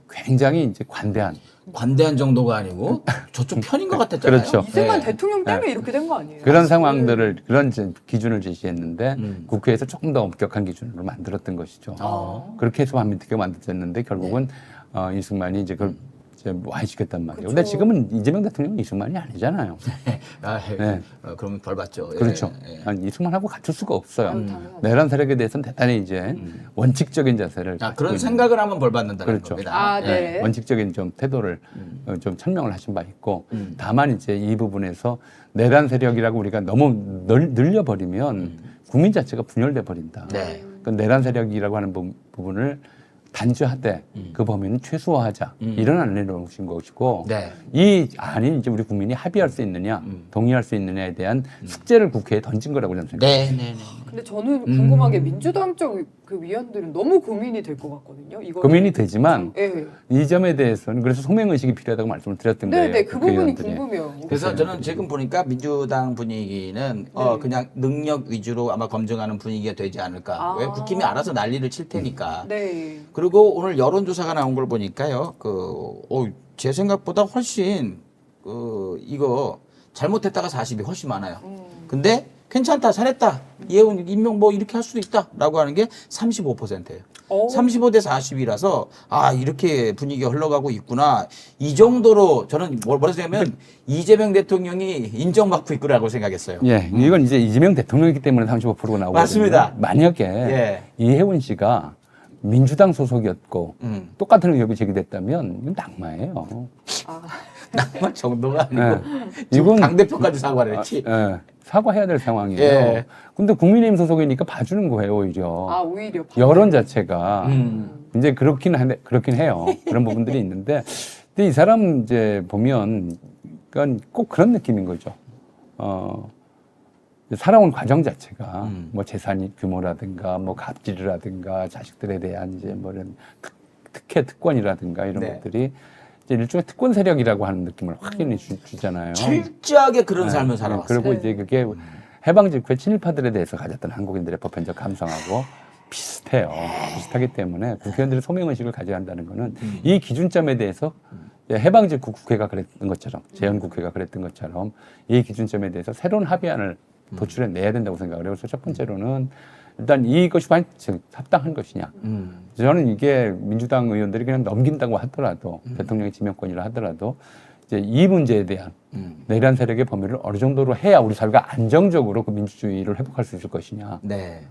굉장히 이제 관대한 정도가 아니고 저쪽 편인 것 같았잖아요. 그렇죠. 이승만 예. 대통령 때문에 이렇게 된 거 아니에요? 그런 상황들을 그런 이제 기준을 제시했는데 국회에서 조금 더 엄격한 기준으로 만들었던 것이죠. 그렇게 해서 반민특위가 만들어졌는데 결국은 이승만이 이제 그걸 이제 와해시켰단 말이에요. 근데 그쵸. 지금은 이재명 대통령은 이승만이 아니잖아요. 아, 예. 네. 그러면 벌 받죠. 예. 그렇죠. 예. 아니, 이승만하고 같을 수가 없어요. 당연하죠. 내란 세력에 대해서는 대단히 이제 원칙적인 자세를 아, 가지고 그런 있는 생각을 하면 벌 받는다는 그렇죠. 겁니다. 아, 네. 원칙적인 좀 태도를 좀 천명을 하신 바 있고 다만 이제 이 부분에서 내란 세력이라고 우리가 너무 늘려버리면 국민 자체가 분열돼 버린다. 네. 그 내란 세력이라고 하는 부분을 단죄하되 그 범위는 최소화하자 이런 안을 내놓으신 것이고 네. 이 안이 이제 우리 국민이 합의할 수 있느냐 동의할 수 있느냐에 대한 숙제를 국회에 던진 거라고 저는 생각합니다. 네, 네, 네. 근데 저는 궁금한 게 민주당 쪽 그 위원들은 너무 고민이 될 것 같거든요. 이거 고민이 되지만 예. 이 점에 대해서는 그래서 소명 의식이 필요하다고 말씀을 드렸던 거예요. 네, 그 부분이 국회의원들이. 궁금해요. 그래서 저는 지금 보니까 민주당 분위기는 그냥 능력 위주로 아마 검증하는 분위기가 되지 않을까. 아. 왜 국힘이 알아서 난리를 칠 테니까. 네. 그리고 오늘 여론조사가 나온 걸 보니까요. 제 생각보다 훨씬 이거 잘못했다가 40이 훨씬 많아요. 근데 괜찮다, 잘했다, 예운 임명 뭐 이렇게 할 수도 있다라고 하는 게 35%예요. 35대 40이라서 이렇게 분위기가 흘러가고 있구나. 이 정도로 저는 뭐라 생각하면 이재명 대통령이 인정받고 있구라고 생각했어요. 예, 이건 이제 이재명 대통령이기 때문에 35%가 나오거든요. 맞습니다. 만약에 예. 이해운 씨가 민주당 소속이었고 똑같은 의혹이 제기됐다면 이건 낙마예요. 낙마 정도가 아니고 네. 지금 이건- 당대표까지 사과를 했지. 예, 사과해야 될 상황이에요. 예. 근데 국민의힘 소속이니까 봐주는 거예요, 오히려. 아 오히려 여론 자체가 음. 이제 그렇긴 해요. 그런 부분들이 있는데, 근데 이 사람 이제 보면, 그러니까 꼭 그런 느낌인 거죠. 살아온 과정 자체가 뭐 재산 규모라든가 뭐 갑질이라든가 자식들에 대한 이제 뭐 이런 특혜 특권이라든가 이런 네. 것들이 이제 일종의 특권 세력이라고 하는 느낌을 확연히 주잖아요. 철저하게 그런 삶을 네, 살아왔어요. 그리고 이제 그게 해방 직후에 친일파들에 대해서 가졌던 한국인들의 보편적 감성하고 비슷해요. 비슷하기 때문에 국회의원들의 소명의식을 가져야 한다는 거는 이 기준점에 대해서 해방 직후 국회가 그랬던 것처럼, 재헌국회가 그랬던 것처럼 이 기준점에 대해서 새로운 합의안을 도출해 내야 된다고 생각을 해요. 그래서 첫 번째로는 일단 이것이 과연 합당한 것이냐. 저는 이게 민주당 의원들이 그냥 넘긴다고 하더라도 대통령의 지명권이라 하더라도 이제 이 문제에 대한 내란 세력의 범위를 어느 정도로 해야 우리 사회가 안정적으로 그 민주주의를 회복할 수 있을 것이냐. 네.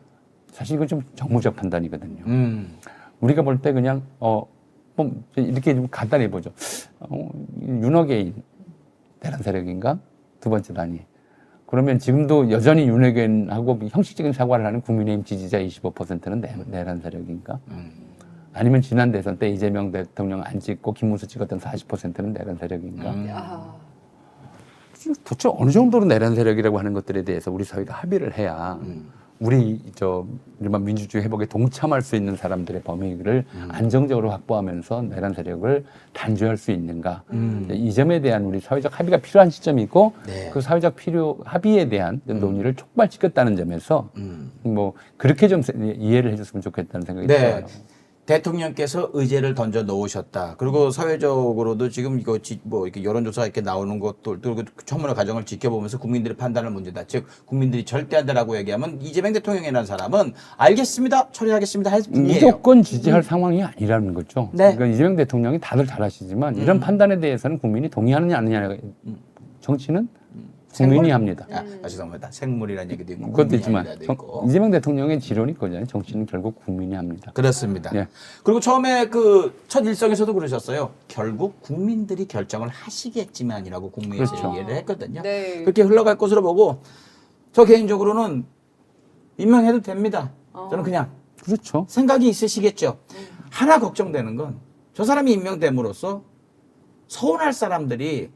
사실 이건 좀 정무적 판단이거든요. 음. 우리가 볼 때 그냥 뭐 이렇게 좀 간단히 보죠. 윤호개인 내란 세력인가? 두 번째 단위. 그러면 지금도 여전히 윤핵관하고 형식적인 사과를 하는 국민의힘 지지자 25%는 내란 세력인가? 아니면 지난 대선 때 이재명 대통령 안 찍고 김문수 찍었던 40%는 내란 세력인가? 도대체 어느 정도로 내란 세력이라고 하는 것들에 대해서 우리 사회가 합의를 해야 우리 일반 민주주의 회복에 동참할 수 있는 사람들의 범위를 안정적으로 확보하면서 내란 세력을 단죄할 수 있는가. 이 점에 대한 우리 사회적 합의가 필요한 시점이고 네. 그 사회적 합의에 대한 논의를 촉발시켰다는 점에서 뭐 그렇게 좀 이해를 해줬으면 좋겠다는 생각이 네. 들어요. 대통령께서 의제를 던져 놓으셨다. 그리고 사회적으로도 지금 이거 뭐 이렇게 여론조사 이렇게 나오는 것도 그리고 청문회 과정을 지켜보면서 국민들의 판단을 문제다. 즉 국민들이 절대한다라고 얘기하면 이재명 대통령이라는 사람은 알겠습니다, 처리하겠습니다 할 뿐이에요. 무조건 지지할 상황이 아니라는 거죠. 네. 그러니까 이재명 대통령이 다들 잘 아시지만 이런 판단에 대해서는 국민이 동의하느냐 안 하느냐 정치는 국민이 합니다. 죄송합니다. 생물이라는 얘기도 있고 그것도 있지만 국민이 합니다도 있고. 이재명 대통령의 지론이 그거잖아요. 정치는 결국 국민이 합니다. 그렇습니다. 예. 그리고 처음에 그 첫 일성에서도 그러셨어요. 결국 국민들이 결정을 하시겠지만이라고 국민에서 그렇죠. 얘기를 했거든요. 네. 그렇게 흘러갈 것으로 보고 저 개인적으로는 임명해도 됩니다. 저는 그냥 그렇죠. 생각이 있으시겠죠. 하나 걱정되는 건 저 사람이 임명됨으로써 서운할 사람들이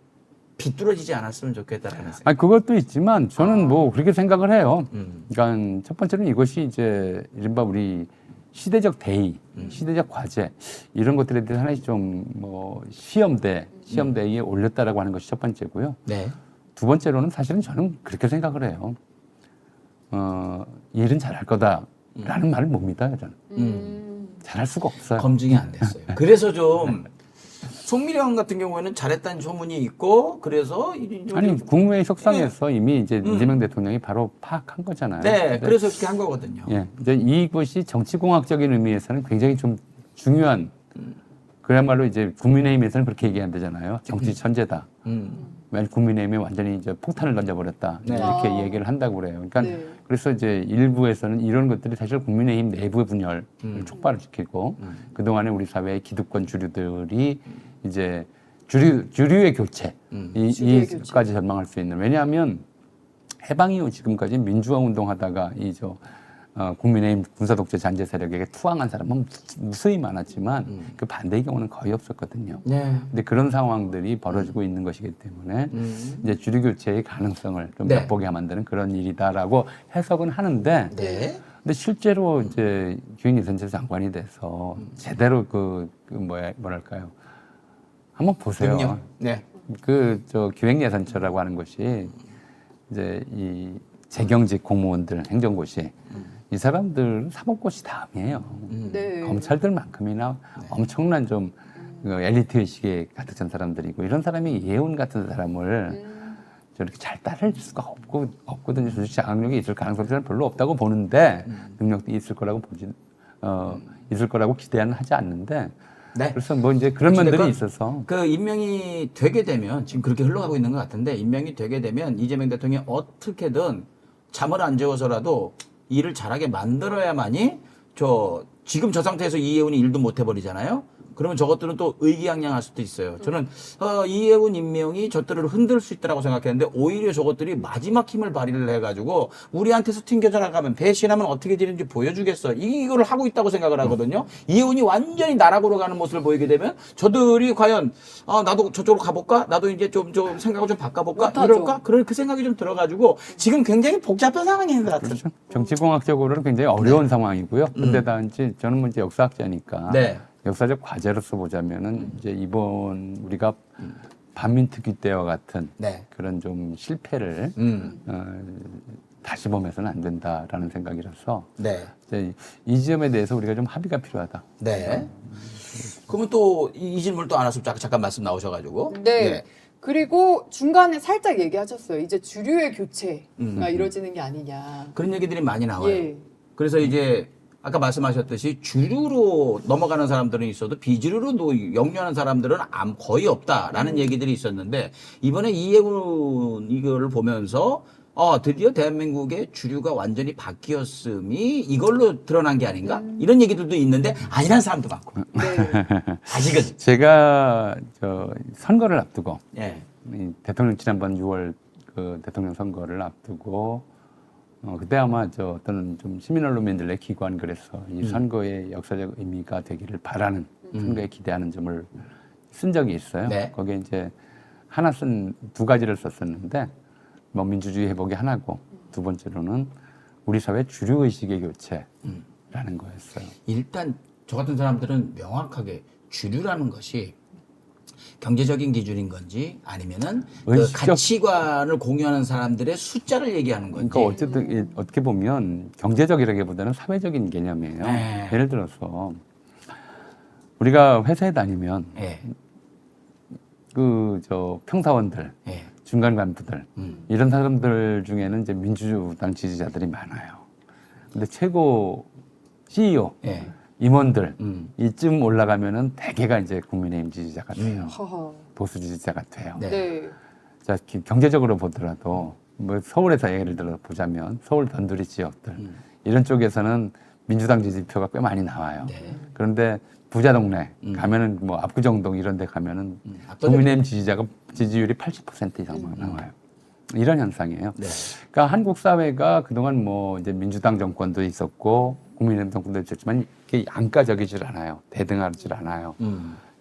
비뚤어지지 않았으면 좋겠다라는 생각. 아니 그것도 있지만 저는 뭐 그렇게 생각을 해요. 음. 그러니까 첫 번째는 이것이 이제 이른바 우리 시대적 대의, 시대적 과제 이런 것들에 대해서 하나씩 좀 뭐 시험대에 올렸다라고 하는 것이 첫 번째고요. 네. 두 번째로는 사실은 저는 그렇게 생각을 해요. 일은 잘할 거다라는 말을 못 믿어요. 저는 잘할 수가 없어요. 검증이 안 됐어요. 그래서 좀 송미령 같은 경우에는 잘했다는 소문이 있고 그래서 아니 국무회의 속상에서 이미 이제 이재명 대통령이 바로 파악한 거잖아요. 네, 근데 그래서 그렇게 한 거거든요. 예, 이제 이것이 정치공학적인 의미에서는 굉장히 좀 중요한 그야말로 이제 국민의힘에서는 그렇게 얘기한다잖아요. 정치 천재다. 만약 국민의힘이 완전히 이제 폭탄을 던져버렸다. 네. 이렇게 얘기를 한다고 그래요. 그러니까 네. 그래서 이제 일부에서는 이런 것들이 사실 국민의힘 내부의 분열을 촉발을 시키고 그동안에 우리 사회의 기득권 주류들이 이제 주류의 교체 주류의 교체. 이까지 전망할 수 있는. 왜냐하면 해방 이후 지금까지 민주화 운동하다가 국민의힘 군사독재 잔재 세력에게 투항한 사람은 무수히 많았지만 그 반대의 경우는 거의 없었거든요. 네. 근데 그런 상황들이 벌어지고 있는 것이기 때문에 이제 주류 교체의 가능성을 좀 네. 엿보게 만드는 그런 일이다라고 해석은 하는데, 네. 근데 실제로 이제 기획예산처 장관이 돼서 제대로 뭐랄까요? 한번 보세요. 능력. 네. 기획예산처라고 하는 것이 이제 이 재경직 공무원들 행정고시 이 사람들 사법고시 다음이에요. 네. 검찰들만큼이나 엄청난 좀 엘리트 의식에 가득 찬 사람들이고 이런 사람이 이혜훈 같은 사람을 저렇게 잘 따를 수가 없거든요. 조직 장악력이 있을 가능성이 저는 별로 없다고 보는데 능력도 있을 거라고 있을 거라고 기대는 하지 않는데 네. 그래서 뭐 이제 그런 면들이 어찌됐건 있어서 그 임명이 되게 되면 지금 그렇게 흘러가고 있는 것 같은데 임명이 되게 되면 이재명 대통령이 어떻게든 잠을 안 재워서라도 일을 잘하게 만들어야만이 저 지금 저 상태에서 이혜훈이 일도 못 해버리잖아요. 그러면 저것들은 또 의기양양할 수도 있어요. 저는 이혜훈 임명이 저들을 흔들 수 있다라고 생각했는데 오히려 저것들이 마지막 힘을 발휘를 해가지고 우리한테서 튕겨져 나가면 배신하면 어떻게 되는지 보여주겠어. 이거를 하고 있다고 생각을 하거든요. 이혜훈이 완전히 나락으로 가는 모습을 보이게 되면 저들이 과연 나도 저쪽으로 가볼까? 나도 이제 좀 생각을 좀 바꿔볼까? 못하죠. 이럴까? 그런 그 생각이 좀 들어가지고 지금 굉장히 복잡한 상황인 것 같아요. 그렇죠. 정치공학적으로는 굉장히 어려운 상황이고요. 근데다 이제 저는 뭐 이제 역사학자니까 네. 역사적 과제로서 보자면은 이제 이번 우리가 반민특위 때와 같은 네. 그런 좀 실패를 다시 보면서는 안 된다라는 생각이라서 네. 이제 이 지점에 대해서 우리가 좀 합의가 필요하다. 네. 그러면 또 이 질문을 또 안 하시면 잠깐 말씀 나오셔가지고. 네. 그리고 중간에 살짝 얘기하셨어요. 이제 주류의 교체가 이루어지는 게 아니냐. 그런 얘기들이 많이 나와요. 예. 그래서 이제 아까 말씀하셨듯이 주류로 넘어가는 사람들은 있어도 비주류로 역류하는 사람들은 거의 없다라는 얘기들이 있었는데 이번에 이혜훈 이거를 보면서 드디어 대한민국의 주류가 완전히 바뀌었음이 이걸로 드러난 게 아닌가? 이런 얘기들도 있는데 아니라는 사람도 많고. 네. 아직은. 제가 선거를 앞두고 예. 이 대통령 지난번 6월 그 대통령 선거를 앞두고 그때 아마 어떤 좀 시민언론민들의 기관 그래서 이 선거의 역사적 의미가 되기를 바라는 선거에 기대하는 점을 쓴 적이 있어요. 네. 거기에 이제 두 가지를 썼었는데 뭐 민주주의 회복이 하나고 두 번째로는 우리 사회 주류 의식의 교체라는 거였어요. 일단 저 같은 사람들은 명확하게 주류라는 것이 경제적인 기준인 건지 아니면은 그 가치관을 공유하는 사람들의 숫자를 얘기하는 건지. 그러니까 어쨌든 어떻게 보면 경제적이라기보다는 사회적인 개념이에요. 네. 예를 들어서 우리가 회사에 다니면 예. 평사원들, 예. 중간 간부들 이런 사람들 중에는 이제 민주당 지지자들이 많아요. 근데 최고 CEO 예. 임원들 이쯤 올라가면은 대개가 이제 국민의힘 지지자가 돼요. 허허. 보수 지지자가 돼요. 네. 네. 자, 경제적으로 보더라도 뭐 서울에서 예를 들어 보자면 서울 변두리 지역들 이런 쪽에서는 민주당 지지표가 꽤 많이 나와요. 네. 그런데 부자 동네 가면은 뭐 압구정동 이런 데 가면은 압도적- 국민의힘 지지율이 80% 이상만 나와요. 이런 현상이에요. 네. 그러니까 한국 사회가 그동안 뭐 이제 민주당 정권도 있었고 국민의힘 정권도 있었지만 이게 양가적이질 않아요. 대등하질 않아요.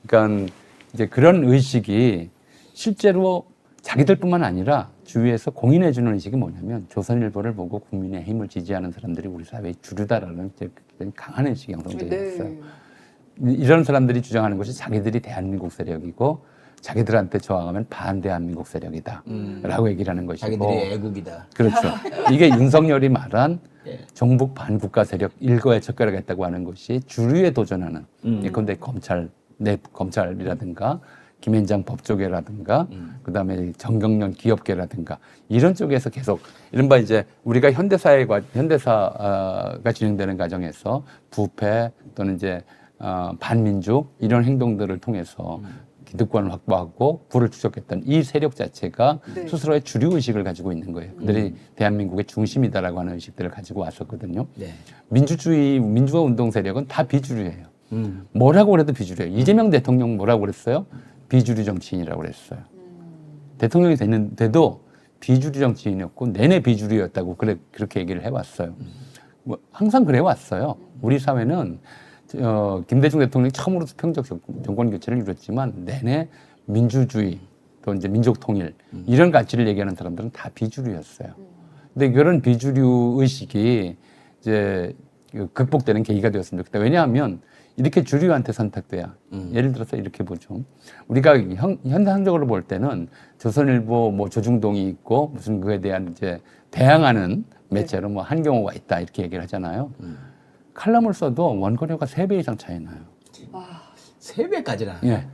그러니까 이제 그런 의식이 실제로 자기들뿐만 아니라 주위에서 공인해 주는 의식이 뭐냐면 조선일보를 보고 국민의힘을 지지하는 사람들이 우리 사회의 주류다라는 이제 굉장히 강한 의식이 형성되어 있어요. 네. 이런 사람들이 주장하는 것이 자기들이 대한민국 세력이고 자기들한테 저항하면 반대한민국 세력이다라고 얘기를 하는 것이고 자기들이 애국이다. 그렇죠. 이게 윤석열이 말한 예. 종북 반국가 세력 일거에 척결하겠다고 하는 것이 주류에 도전하는 예컨대 검찰이라든가 김현장 법조계라든가 그다음에 정경련 기업계라든가 이런 쪽에서 계속 이른바 이제 우리가 현대사가 진행되는 과정에서 부패 또는 이제 반민주 이런 행동들을 통해서 기득권을 확보하고 부를 추적했던 이 세력 자체가 네. 스스로의 주류 의식을 가지고 있는 거예요. 그들이 대한민국의 중심이다라고 하는 의식들을 가지고 왔었거든요. 네. 민주화 운동 세력은 다 비주류예요. 뭐라고 그래도 비주류예요. 이재명 대통령 뭐라고 그랬어요? 비주류 정치인이라고 그랬어요. 대통령이 됐는데도 비주류 정치인이었고 내내 비주류였다고 그렇게 얘기를 해왔어요. 뭐 항상 그래 왔어요. 우리 사회는 김대중 대통령이 처음으로 수평적 정권 교체를 이뤘지만 내내 민주주의 또 이제 민족 통일 이런 가치를 얘기하는 사람들은 다 비주류였어요. 근데 이런 비주류 의식이 이제 극복되는 계기가 되었으면 좋겠다. 왜냐하면 이렇게 주류한테 선택돼야 예를 들어서 이렇게 보죠. 우리가 현상적으로 볼 때는 조선일보 뭐 조중동이 있고 무슨 그에 대한 이제 대항하는 매체로 뭐 한경호가 있다 이렇게 얘기를 하잖아요. 칼럼을 써도 원고료가 3배 이상 차이 나요. 아, 3배까지나. 예.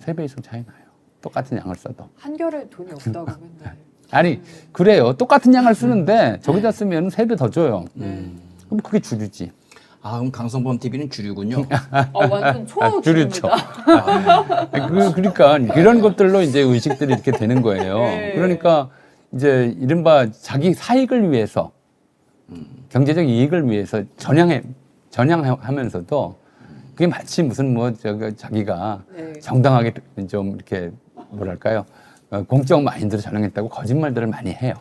3배 이상 차이 나요. 똑같은 양을 써도. 한결에 돈이 없다고 맨날. 아니, 그래요. 똑같은 양을 쓰는데 저기다 쓰면 3배 더 줘요. 그럼 그게 주류지. 그럼 강성범 TV는 주류군요. 완전 주류죠. 초주류입니다. 그러니까 이런 것들로 이제 의식들이 이렇게 되는 거예요. 네. 그러니까 이제 이른바 자기 사익을 위해서 경제적 이익을 위해서 전향해 전향하면서도 그게 마치 무슨 뭐 자기가 네. 정당하게 좀 이렇게 뭐랄까요 공적 마인드로 전향했다고 거짓말들을 많이 해요.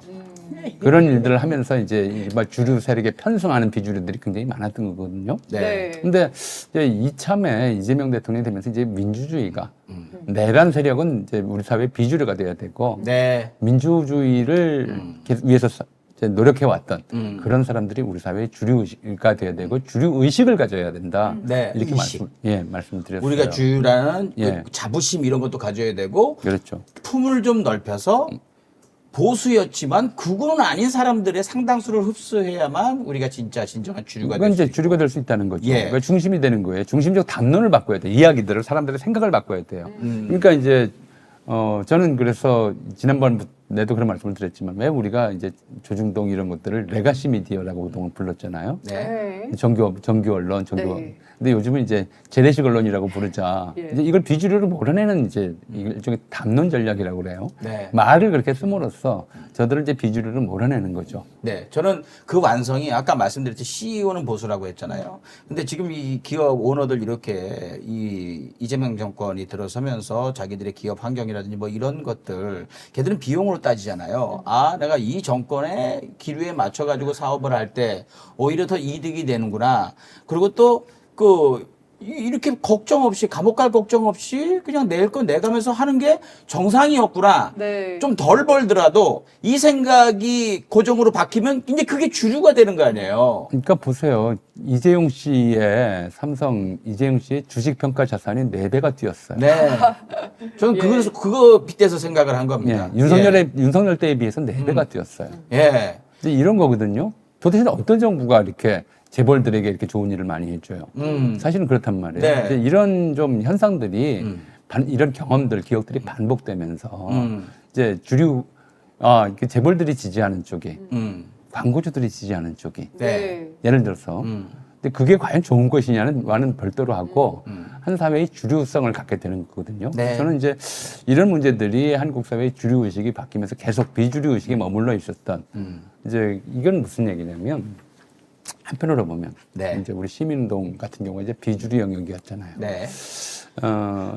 그런 일들을 하면서 이제 일반 주류 세력에 편승하는 비주류들이 굉장히 많았던 거거든요. 네. 근데 이제 이참에 이재명 대통령이 되면서 이제 민주주의가 내란 세력은 이제 우리 사회 비주류가 돼야 되고 네. 민주주의를 위해서 이제 노력해왔던 그런 사람들이 우리 사회의 주류가 돼야 되고 주류 의식을 가져야 된다. 네. 이렇게 의식. 말씀드렸어요. 우리가 주류라는 예. 그 자부심 이런 것도 가져야 되고 그렇죠. 품을 좀 넓혀서 보수였지만 극우는 아닌 사람들의 상당수를 흡수해야만 우리가 진짜 진정한 주류가 그건 될 수 이제 있고. 주류가 될 수 있다는 거죠. 예. 그러니까 중심이 되는 거예요. 중심적 담론을 바꿔야 돼. 이야기들을 사람들의 생각을 바꿔야 돼요. 그러니까 이제 저는 그래서 지난번에도 그런 말씀을 드렸지만 왜 우리가 이제 조중동 이런 것들을 레가시 미디어라고 그동안 불렀잖아요. 네. 정규 언론, 네. 근데 요즘은 이제 재래식 언론이라고 부르자. 예. 이제 이걸 비주류로 몰아내는 이제 일종의 담론 전략이라고 그래요. 네. 말을 그렇게 씀으로써 저들을 이제 비주류로 몰아내는 거죠. 네, 저는 그 완성이 아까 말씀드렸듯이 CEO는 보수라고 했잖아요. 근데 지금 이 기업 오너들 이렇게 이 이재명 정권이 들어서면서 자기들의 기업 환경이라든지 뭐 이런 것들 걔들은 비용으로 따지잖아요. 아, 내가 이 정권의 기류에 맞춰가지고 사업을 할 때 오히려 더 이득이 되는구나. 그리고 또 이렇게 걱정 없이 감옥 갈 걱정 없이 그냥 낼 거 내가면서 하는 게 정상이었구나. 네. 좀 덜 벌더라도 이 생각이 고정으로 박히면 이제 그게 주류가 되는 거 아니에요. 그러니까 보세요. 이재용 씨의 주식 평가 자산이 4배가 뛰었어요. 네. 저는 그거 빗대서 생각을 한 겁니다. 예, 윤석열 때에 비해서 4배가 뛰었어요. 예. 이제 이런 거거든요. 도대체 어떤 정부가 이렇게 재벌들에게 이렇게 좋은 일을 많이 해줘요. 사실은 그렇단 말이에요. 네. 이제 이런 좀 현상들이 이런 경험들, 기억들이 반복되면서 이제 이렇게 재벌들이 지지하는 쪽이 광고주들이 지지하는 쪽이 네. 예를 들어서 근데 그게 과연 좋은 것이냐는 별도로 하고 한 사회의 주류성을 갖게 되는 거거든요. 네. 저는 이제 이런 문제들이 한국 사회의 주류 의식이 바뀌면서 계속 비주류 의식에 머물러 있었던 이제 이건 무슨 얘기냐면 한편으로 보면 네. 이제 우리 시민운동 같은 경우에 이제 비주류 영역이었잖아요. 네.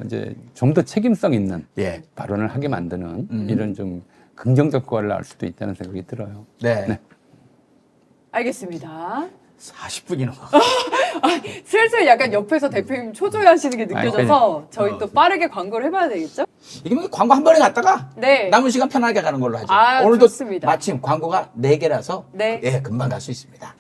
이제 좀 더 책임성 있는 예. 발언을 하게 만드는 이런 좀 긍정적 효과를 낳을 수도 있다는 생각이 들어요. 네. 네. 알겠습니다. 40분이 넘어. 슬슬 약간 옆에서 대표님 초조해하시는 게 느껴져서 저희 또 빠르게 광고를 해봐야 되겠죠? 이게 뭐 광고 한 번에 갔다가 네. 남은 시간 편하게 가는 걸로 하죠. 아, 오늘도 좋습니다. 마침 광고가 4개라서 네. 예, 금방 갈 수 있습니다.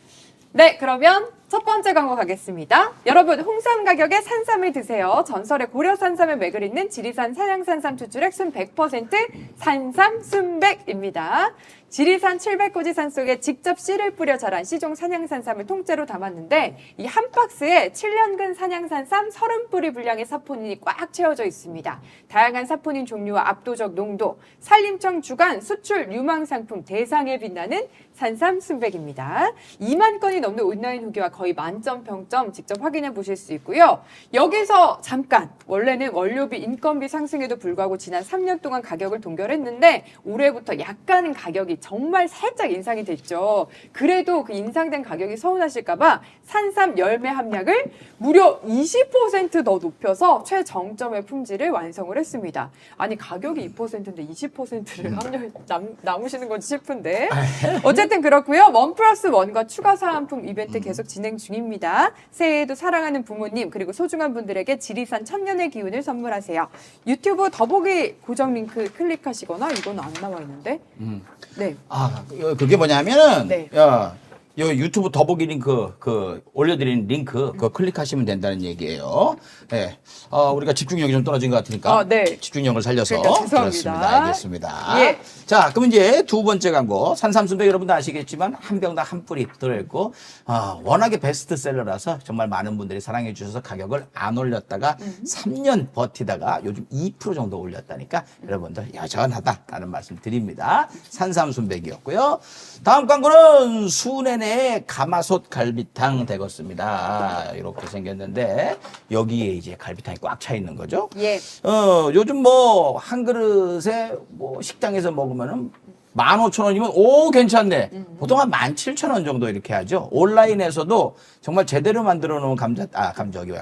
네, 그러면 첫 번째 광고 가겠습니다. 여러분, 홍삼 가격에 산삼을 드세요. 전설의 고려 산삼의 맥을 잇는 지리산 산양산삼 추출액 순 100% 산삼 순백입니다. 지리산 700고지 산 속에 직접 씨를 뿌려 자란 씨종 산양산삼을 통째로 담았는데 이 한 박스에 7년근 산양산삼 30뿌리 분량의 사포닌이 꽉 채워져 있습니다. 다양한 사포닌 종류와 압도적 농도, 산림청 주간 수출 유망 상품 대상에 빛나는 산삼 순백입니다. 2만 건이 넘는 온라인 후기와 거의 만점 평점 직접 확인해 보실 수 있고요. 여기서 잠깐 원래는 원료비 인건비 상승에도 불구하고 지난 3년 동안 가격을 동결했는데 올해부터 약간 가격이 정말 살짝 인상이 됐죠. 그래도 그 인상된 가격이 서운하실까봐 산삼 열매 함량을 무려 20% 더 높여서 최정점의 품질을 완성을 했습니다. 아니 가격이 2%인데 20%를 함량 남으시는 건지 싶은데 어쨌든 그렇고요. 1+1과 추가 사은품 이벤트 계속 진행 중입니다. 새해에도 사랑하는 부모님 그리고 소중한 분들에게 지리산 천년의 기운을 선물하세요. 유튜브 더보기 고정 링크 클릭하시거나 이건 안 나와 있는데 네. 아, 그게 뭐냐면은 네. 요 유튜브 더보기 링크 올려드리는 링크 그거 클릭하시면 된다는 얘기예요. 네. 우리가 집중력이 좀 떨어진 것 같으니까 네. 집중력을 살려서 그러니까 죄송합니다. 그렇습니다. 알겠습니다. 예. 자, 그럼 이제 두 번째 광고 산삼순백 여러분도 아시겠지만 한 병당 한 뿌리 들어있고 워낙에 베스트셀러라서 정말 많은 분들이 사랑해 주셔서 가격을 안 올렸다가 3년 버티다가 요즘 2% 정도 올렸다니까 여러분들 여전하다라는 말씀 드립니다. 산삼순백이었고요. 다음 광고는 수내내 가마솥 갈비탕 되겠습니다. 이렇게 생겼는데 여기에 이제 갈비탕이 꽉 차 있는 거죠. 예. 요즘 뭐 한 그릇에 뭐 식당에서 먹으면은 15,000원이면 오 괜찮네. 보통 한 17,000원 정도 이렇게 하죠. 온라인에서도 정말 제대로 만들어 놓은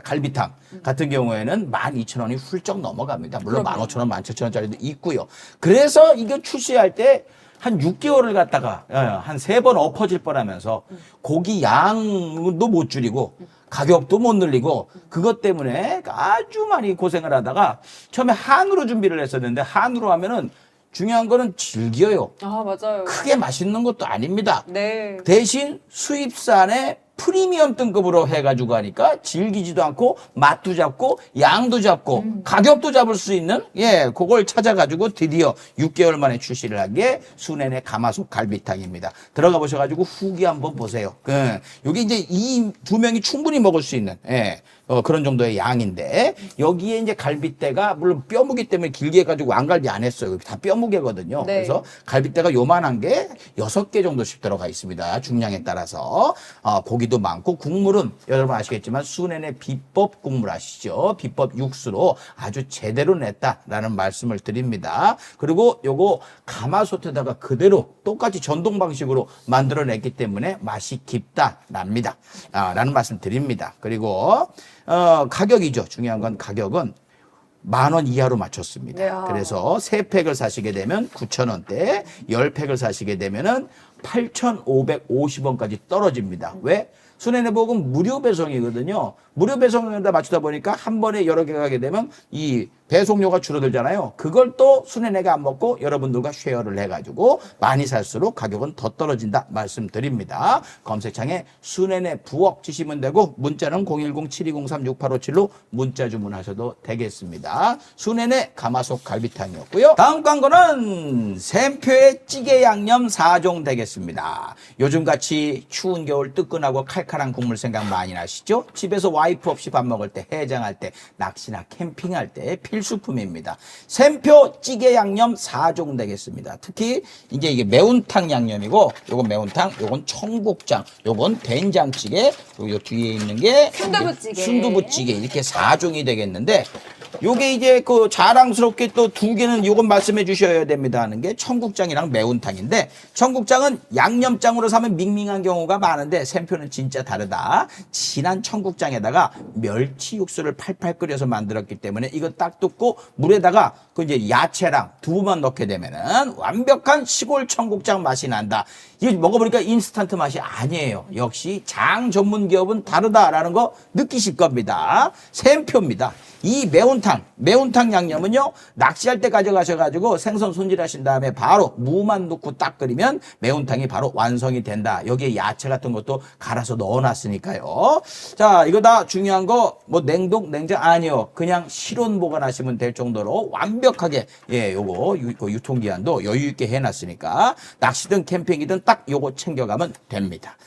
갈비탕 같은 경우에는 12,000원이 훌쩍 넘어갑니다. 물론 15,000원, 17,000원짜리도 있고요. 그래서 이거 출시할 때 한 6개월을 갖다가 한 3번 엎어질 뻔하면서 고기 양도 못 줄이고 가격도 못 늘리고 그것 때문에 아주 많이 고생을 하다가 처음에 한우로 준비를 했었는데 한우로 하면은 중요한 거는 질겨요. 아, 맞아요. 크게 맛있는 것도 아닙니다. 네. 대신 수입산의 프리미엄 등급으로 해가지고 하니까 질기지도 않고 맛도 잡고 양도 잡고 가격도 잡을 수 있는 그걸 찾아가지고 드디어 6개월 만에 출시를 한 게 수내내 가마솥 갈비탕입니다. 들어가 보셔가지고 후기 한번 보세요. 이게 이제 이 두 명이 충분히 먹을 수 있는 그런 정도의 양인데 여기에 이제 갈비대가 물론 뼈무기 때문에 길게 해가지고 왕갈비 안 했어요. 다 뼈무게거든요. 네. 그래서 갈비대가 요만한 게 6개 정도씩 들어가 있습니다. 중량에 따라서 고기도 많고 국물은 여러분 아시겠지만 수내내 비법 국물 아시죠? 비법 육수로 아주 제대로 냈다라는 말씀을 드립니다. 그리고 요거 가마솥에다가 그대로 똑같이 전동 방식으로 만들어냈기 때문에 맛이 깊다랍니다. 라는 말씀 드립니다. 그리고 가격이죠. 중요한 건 가격은 10,000원 이하로 맞췄습니다. 네. 그래서 3팩을 사시게 되면 9,000원대, 10팩을 사시게 되면은 8,550원까지 떨어집니다. 왜? 수내내복은 무료 배송이거든요. 무료 배송에다 맞추다 보니까 한 번에 여러 개 가게 되면 이 배송료가 줄어들잖아요. 그걸 또 수내내가 안 먹고 여러분들과 쉐어를 해가지고 많이 살수록 가격은 더 떨어진다 말씀드립니다. 검색창에 수내내 부엌 치시면 되고 문자는 010-7203-6857로 문자 주문하셔도 되겠습니다. 수내내 가마솥 갈비탕이었고요. 다음 광고는 샘표의 찌개 양념 4종 되겠습니다. 요즘같이 추운 겨울 뜨끈하고 칼칼한 국물 생각 많이 나시죠? 집에서 와이프 없이 밥 먹을 때, 해장할 때, 낚시나 캠핑할 때 필수품입니다. 샘표 찌개 양념 4종 되겠습니다. 특히 이제 이게 매운탕 양념이고 요건 매운탕, 요건 청국장, 요건 된장찌개, 요 뒤에 있는 게 순두부찌개. 순두부찌개 이렇게 4종이 되겠는데 요게 이제 그 자랑스럽게 또 2개는 요건 말씀해 주셔야 됩니다 하는 게 청국장이랑 매운탕인데 청국장은 양념장으로 사면 밍밍한 경우가 많은데 샘표는 진짜 다르다. 진한 청국장에다가 멸치 육수를 팔팔 끓여서 만들었기 때문에 이거 딱 뜯고 물에다가 그 이제 야채랑 두부만 넣게 되면은 완벽한 시골 청국장 맛이 난다. 이거 먹어보니까 인스턴트 맛이 아니에요. 역시 장 전문 기업은 다르다라는 거 느끼실 겁니다. 샘표입니다. 이 매운탕 양념은요, 낚시할 때 가져가셔가지고 생선 손질하신 다음에 바로 무만 넣고 딱 끓이면 매운탕이 바로 완성이 된다. 여기에 야채 같은 것도 갈아서 넣어놨으니까요. 자, 이거 다 중요한 거, 뭐 냉동, 냉장 아니요. 그냥 실온 보관하시면 될 정도로 완벽하게, 요거 유통기한도 여유있게 해놨으니까 낚시든 캠핑이든 딱 요거 챙겨가면 됩니다.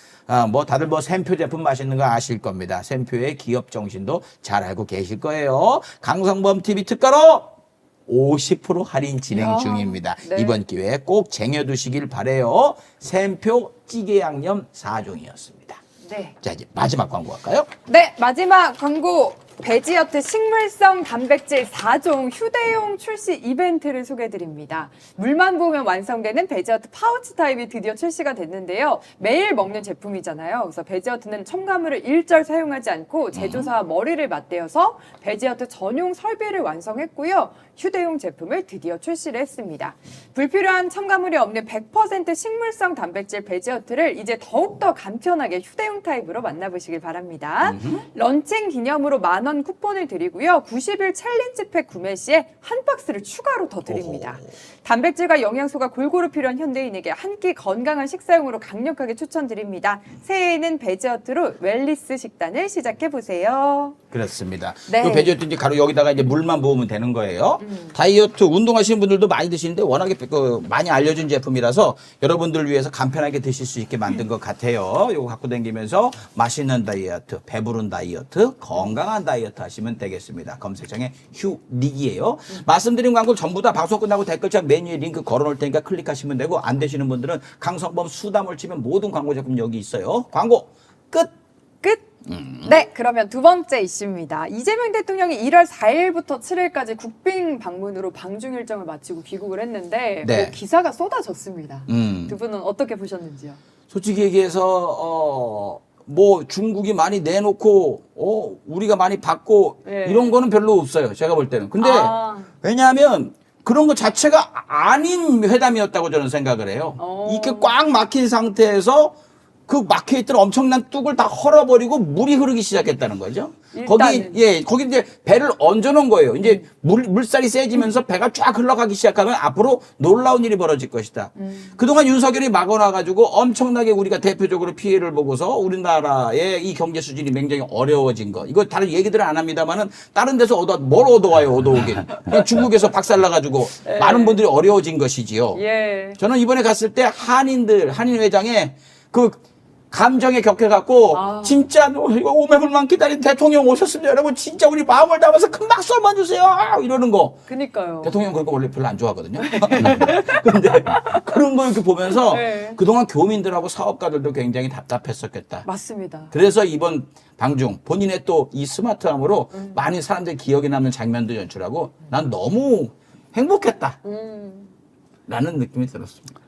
뭐 다들 뭐 샘표 제품 맛있는 거 아실 겁니다. 샘표의 기업 정신도 잘 알고 계실 거예요. 강성범 TV 특가로 50% 할인 진행 중입니다. 네. 이번 기회에 꼭 쟁여두시길 바래요. 샘표 찌개 양념 4종이었습니다. 네. 자, 이제 마지막 광고 할까요? 네, 마지막 광고. 베지어트 식물성 단백질 4종 휴대용 출시 이벤트를 소개해드립니다. 물만 부으면 완성되는 베지어트 파우치 타입이 드디어 출시가 됐는데요. 매일 먹는 제품이잖아요. 그래서 베지어트는 첨가물을 일절 사용하지 않고 제조사와 머리를 맞대어서 베지어트 전용 설비를 완성했고요. 휴대용 제품을 드디어 출시를 했습니다. 불필요한 첨가물이 없는 100% 식물성 단백질 베지어트를 이제 더욱더 간편하게 휴대용 타입으로 만나보시길 바랍니다. 런칭 기념으로 10,000원 쿠폰을 드리고요. 90일 챌린지 팩 구매 시에 한 박스를 추가로 더 드립니다. 단백질과 영양소가 골고루 필요한 현대인에게 한 끼 건강한 식사용으로 강력하게 추천드립니다. 새해에는 베지어트로 웰리스 식단을 시작해보세요. 그렇습니다. 네. 이 베지어트 이제 가루 여기다가 이제 물만 부으면 되는 거예요. 다이어트 운동하시는 분들도 많이 드시는데 워낙에 많이 알려진 제품이라서 여러분들을 위해서 간편하게 드실 수 있게 만든 것 같아요. 이거 갖고 다니면서 맛있는 다이어트, 배부른 다이어트, 건강한 다이어트 하시면 되겠습니다. 검색창에 휴닉이에요. 말씀드린 광고 전부 다 방송 끝나고 댓글창 메뉴에 링크 걸어놓을 테니까 클릭하시면 되고 안 되시는 분들은 강성범 수담을 치면 모든 광고 제품 여기 있어요. 광고 끝! 끝! 네, 그러면 두 번째 이슈입니다. 이재명 대통령이 1월 4일부터 7일까지 국빈 방문으로 방중 일정을 마치고 귀국을 했는데 네. 뭐 기사가 쏟아졌습니다. 두 분은 어떻게 보셨는지요? 솔직히 얘기해서 뭐 중국이 많이 내놓고 우리가 많이 받고 네. 이런 거는 별로 없어요. 제가 볼 때는. 근데 아. 왜냐하면 그런 것 자체가 아닌 회담이었다고 저는 생각을 해요. 이렇게 꽉 막힌 상태에서 그 막혀있던 엄청난 뚝을 다 헐어버리고 물이 흐르기 시작했다는 거죠. 일단은. 거기 이제 배를 얹어놓은 거예요. 이제 물살이 세지면서 배가 쫙 흘러가기 시작하면 앞으로 놀라운 일이 벌어질 것이다. 그동안 윤석열이 막아놔가지고 엄청나게 우리가 대표적으로 피해를 보고서 우리나라의 이 경제 수준이 굉장히 어려워진 거. 이거 다른 얘기들은 안 합니다만은 다른 데서 뭘 얻어와요, 얻어오긴. 그냥 중국에서 박살나가지고 많은 분들이 어려워진 것이지요. 예. 저는 이번에 갔을 때 한인회장에 그 감정에 격해갖고 진짜 이거 오매불만 기다린 대통령 오셨습니다. 여러분 진짜 우리 마음을 담아서 큰 박수 한번 주세요. 이러는 거. 그니까요. 대통령 그런 거 원래 별로 안 좋아하거든요. 근데 그런 거 이렇게 보면서 네. 그동안 교민들하고 사업가들도 굉장히 답답했었겠다. 맞습니다. 그래서 이번 방중 본인의 또 이 스마트함으로 많은 사람들이 기억에 남는 장면도 연출하고 난 너무 행복했다. 라는 느낌이 들었습니다.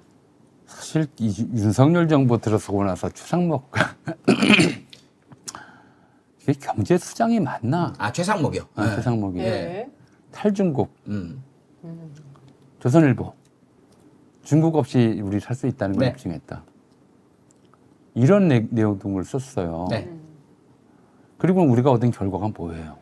사실 윤석열 정부 들어서고 나서 추상목 이게 경제 수장이 맞나? 최상목이요. 네. 추상목이 예. 탈중국, 조선일보 중국 없이 우리 살 수 있다는 걸 네. 입증했다. 이런 내용 등을 썼어요. 네. 그리고 우리가 얻은 결과가 뭐예요?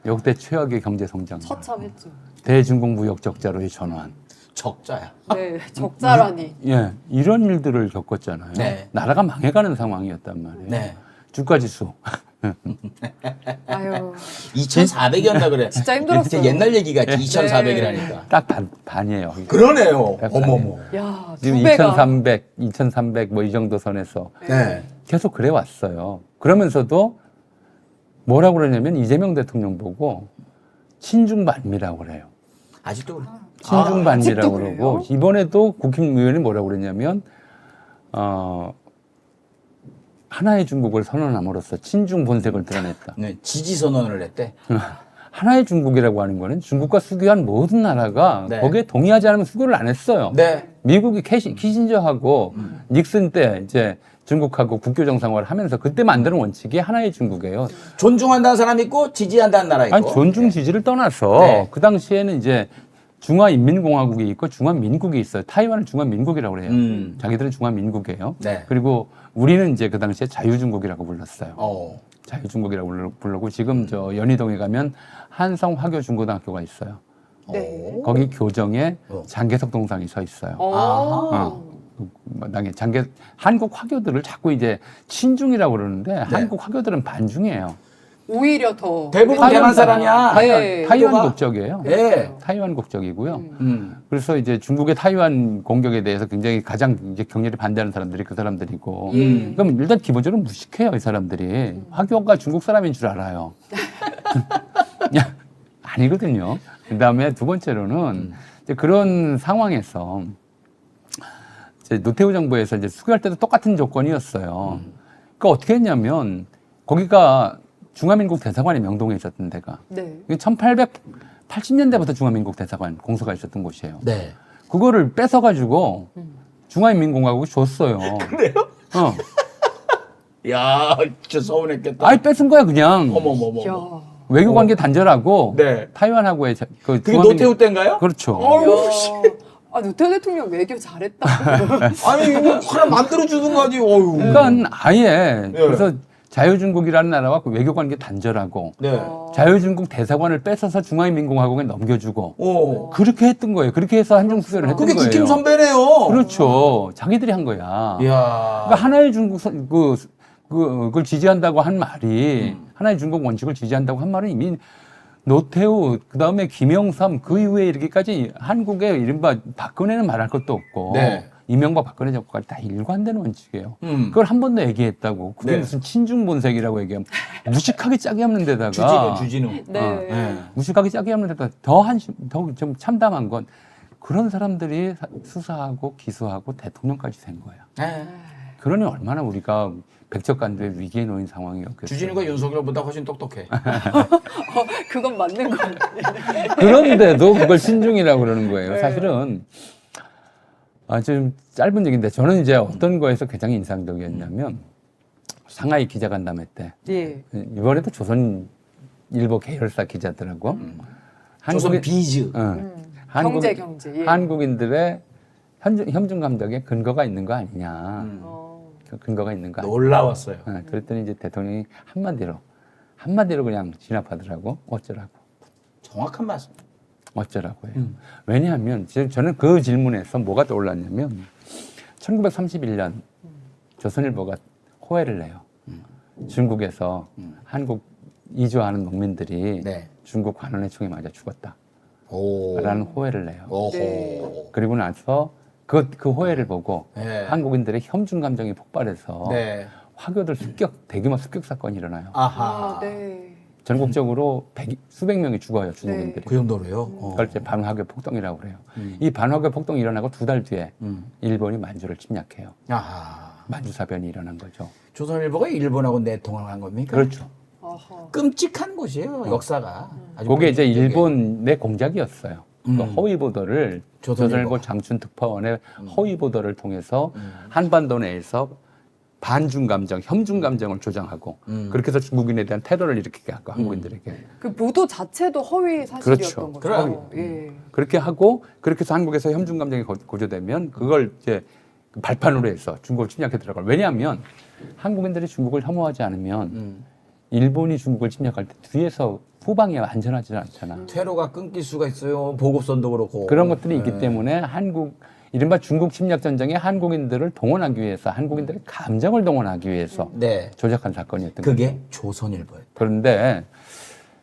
역대 최악의 경제 성장, 처참했죠. 대중국 무역 적자로의 전환. 적자야. 네, 적자라니. 예, 이런 일들을 겪었잖아요. 네. 나라가 망해가는 상황이었단 말이에요. 네. 주가 지수. 아유. 2,400이었나 그래. 진짜 힘들었어요. 진짜 옛날 얘기 같지. 2,400이라니까. 딱 반이에요. 그러네요. 약간 어머머. 야, 지금 두 배가. 2,300 뭐 이 정도 선에서 네. 계속 그래 왔어요. 그러면서도 뭐라고 그러냐면 이재명 대통령 보고 친중반미라고 그래요. 아직도 그래. 친중반미라고 아직도 그러고 그래요? 이번에도 국힘의원이 뭐라고 그랬냐면 하나의 중국을 선언함으로써 친중 본색을 드러냈다. 네, 지지 선언을 했대. 하나의 중국이라고 하는 거는 중국과 수교한 모든 나라가 네. 거기에 동의하지 않으면 수교를 안 했어요. 네. 미국이 키신저하고 닉슨 때 이제 중국하고 국교 정상화를 하면서 그때 만드는 원칙이 하나의 중국이에요. 존중한다는 사람이 있고 지지한다는 나라 있고. 아니 존중 지지를 떠나서 네. 그 당시에는 이제 중화인민공화국이 있고 중화민국이 있어요. 타이완은 중화민국이라고 그래요. 자기들은 중화민국이에요. 네. 그리고 우리는 이제 그 당시에 자유중국이라고 불렀어요. 자유중국이라고 부르고 지금 저 연희동에 가면 한성화교중고등학교가 있어요. 네. 거기 교정에 장개석 동상이 서 있어요. 한국 화교들을 자꾸 이제 친중이라고 그러는데 한국 화교들은 반중이에요. 오히려 더. 대부분 대만 사람이야. 네. 타이완 국적이에요. 네. 타이완 국적이고요. 그래서 이제 중국의 타이완 공격에 대해서 굉장히 가장 이제 격렬히 반대하는 사람들이 그 사람들이고. 그럼 일단 기본적으로 무식해요, 이 사람들이. 화교가 중국 사람인 줄 알아요. 아니거든요. 그 다음에 두 번째로는 이제 그런 상황에서 이제 노태우 정부에서 이제 수교할 때도 똑같은 조건이었어요. 그러니까 어떻게 했냐면 거기가 중화민국 대사관이 명동에 있었던 데가 네. 1880년대부터 중화민국 대사관 공소가 있었던 곳이에요. 네. 그거를 뺏어가지고 중화인민공화국이 줬어요. 그래요? 야, 진짜 서운했겠다. 아예 뺏은 거야 그냥. 어머머머. 야. 외교관계 단절하고 네. 타이완하고의 그 그게 노태우 때인가요? 그렇죠. 아, 노태우 대통령 외교 잘했다. 아니, 이거 하나 만들어주는 거지, 어휴. 그러니까 아예 그래서 자유중국이라는 나라와 그 외교관계 단절하고 네. 자유중국 대사관을 뺏어서 중화인민공화국에 넘겨주고 그렇게 했던 거예요. 그렇게 해서 한중수교를 했던 그게 거예요. 국힘 선배네요. 그렇죠. 자기들이 한 거야. 이야. 그러니까 하나의 중국 그걸 지지한다고 한 말이 하나의 중국 원칙을 지지한다고 한 말은 이미 노태우 그다음에 김영삼 그 이후에 이렇게까지 한국의 이른바 박근혜는 말할 것도 없고 네. 이명박 박근혜 정부까지 다 일관되는 원칙이에요. 음. 그걸 한 번 더 얘기했다고. 그게 네. 무슨 친중 본색이라고 얘기하면 무식하게 짝이 없는 데다가 주진우. 네. 네. 무식하게 짝이 없는 데다가 더 좀 참담한 건 그런 사람들이 수사하고 기소하고 대통령까지 된 거야. 네. 그러니 얼마나 우리가 백척간두의 위기에 놓인 상황이었겠죠. 주진우가 윤석열보다 훨씬 똑똑해. 그건 맞는 것 같아요. 그런데도 그걸 신중이라고 그러는 거예요. 네. 사실은 좀 짧은 얘기인데 저는 이제 어떤 거에서 굉장히 인상적이었냐면 상하이 기자간담회 때 예. 이번에도 조선일보 계열사 기자들하고 조선 비즈. 경제. 예. 한국인들의 현중 감독에 근거가 있는 거 아니냐. 그 근거가 있는 거 아니냐. 놀라웠어요. 그랬더니 이제 대통령이 한마디로 그냥 진압하더라고. 어쩌라고. 정확한 말씀. 어쩌라고요. 왜냐하면 저는 그 질문에서 뭐가 떠올랐냐면 1931년 조선일보가 호해를 내요. 중국에서 한국 이주하는 농민들이 네. 중국 관원의 총에 맞아 죽었다. 오. 라는 호해를 내요. 오호. 네. 그리고 나서 그 호해를 보고 네. 한국인들의 혐중 감정이 폭발해서 네. 화교들 대규모 습격 사건이 일어나요. 아하. 아, 네. 전국적으로 수백 명이 죽어요, 중국인들이. 그 정도로요? 그걸 이제 반화교 폭동이라고 그래요. 이 반화교 폭동이 일어나고 2달 뒤에 일본이 만주를 침략해요. 아하. 만주사변이 일어난 거죠. 조선일보가 일본하고 내통을 한 겁니까? 그렇죠. 아하. 끔찍한 곳이에요, 역사가. 아주 그게 이제 끔찍하게. 일본의 공작이었어요. 그 허위 보도를 조선일보. 조선일보 장춘 특파원의 허위 보도를 통해서 한반도 내에서 반중 감정, 혐중 감정을 조장하고 그렇게 해서 중국인에 대한 테러를 일으키게 하고 한국인들에게 그 보도 자체도 허위 사실이었던 그렇죠. 거죠. 예. 그렇게 하고 그렇게 해서 한국에서 혐중 감정이 고조되면 그걸 이제 발판으로 해서 중국을 침략해 들어갈. 왜냐하면 한국인들이 중국을 혐오하지 않으면 일본이 중국을 침략할 때 뒤에서 후방이 안전하지 않잖아. 퇴로가 끊길 수가 있어요. 보급선도 그렇고. 그런 것들이 있기 때문에 이른바 중국 침략 전쟁에 한국인들을 동원하기 위해서 한국인들의 감정을 동원하기 위해서 네. 조작한 사건이었던 거예요. 그게 조선일보였다. 그런데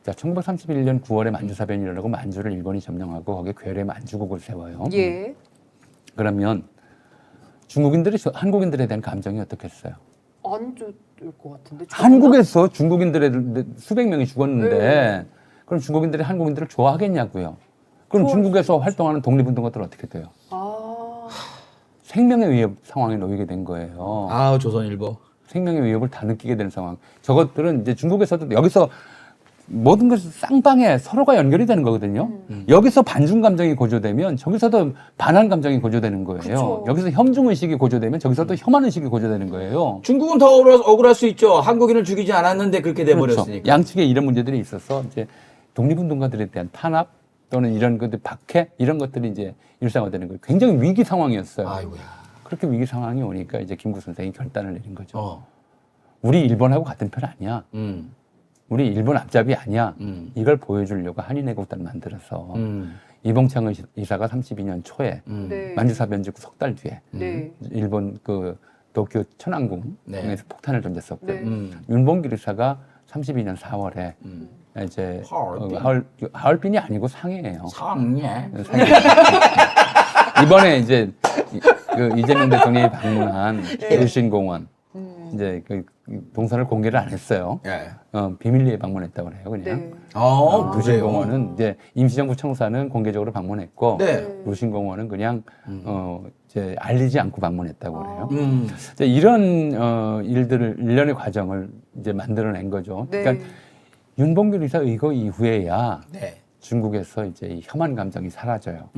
자, 1931년 9월에 만주사변이 일어나고 만주를 일본이 점령하고 거기에 괴뢰 만주국을 세워요. 예. 그러면 중국인들이 한국인들에 대한 감정이 어떻겠어요? 안 좋을 것 같은데. 한국에서 중국인들의 수백 명이 죽었는데 네. 그럼 중국인들이 한국인들을 좋아하겠냐고요. 그럼 좋아할 중국에서 활동하는 독립운동가들은 어떻게 돼요? 아. 생명의 위협 상황에 놓이게 된 거예요. 아, 조선일보. 생명의 위협을 다 느끼게 되는 상황. 저것들은 이제 중국에서도 여기서 모든 것이 쌍방에 서로가 연결이 되는 거거든요. 여기서 반중 감정이 고조되면 저기서도 반한 감정이 고조되는 거예요. 그쵸. 여기서 혐중 의식이 고조되면 저기서도 혐한 의식이 고조되는 거예요. 중국은 더 억울할 수 있죠. 한국인을 죽이지 않았는데 그렇게 돼버렸으니까. 그렇죠. 양측에 이런 문제들이 있어서 이제 독립운동가들에 대한 탄압 또는 이런 것들 박해 이런 것들이 이제 일상화되는 거예요. 굉장히 위기 상황이었어요. 아이고야. 그렇게 위기 상황이 오니까 이제 김구 선생이 결단을 내린 거죠. 어. 우리 일본하고 같은 편 아니야. 우리 일본 앞잡이 아니야. 이걸 보여주려고 한인애국단을 만들어서 이봉창 의사가 32년 초에 네. 만주사변 직후 석 달 뒤에 네. 일본 그 도쿄 천안궁에서 네. 폭탄을 던졌었고 네. 윤봉길 의사가 32년 4월에 이제 하얼빈이 아니고 상해예요. 상해. 이번에 이제 이재명 대통령이 방문한 루신공원 이제 그 동선을 공개를 안 했어요. 예. 비밀리에 방문했다고 그래요, 그냥. 네. 루신공원은 이제 임시정부 청사는 공개적으로 방문했고 네. 루신공원은 그냥 이제 알리지 않고 방문했다고 그래요. 음. 이제 이런 일들을 일련의 과정을 이제 만들어낸 거죠. 네. 그러니까 윤봉길 의사 의거 이후에야 네. 중국에서 이제 이 혐한 감정이 사라져요.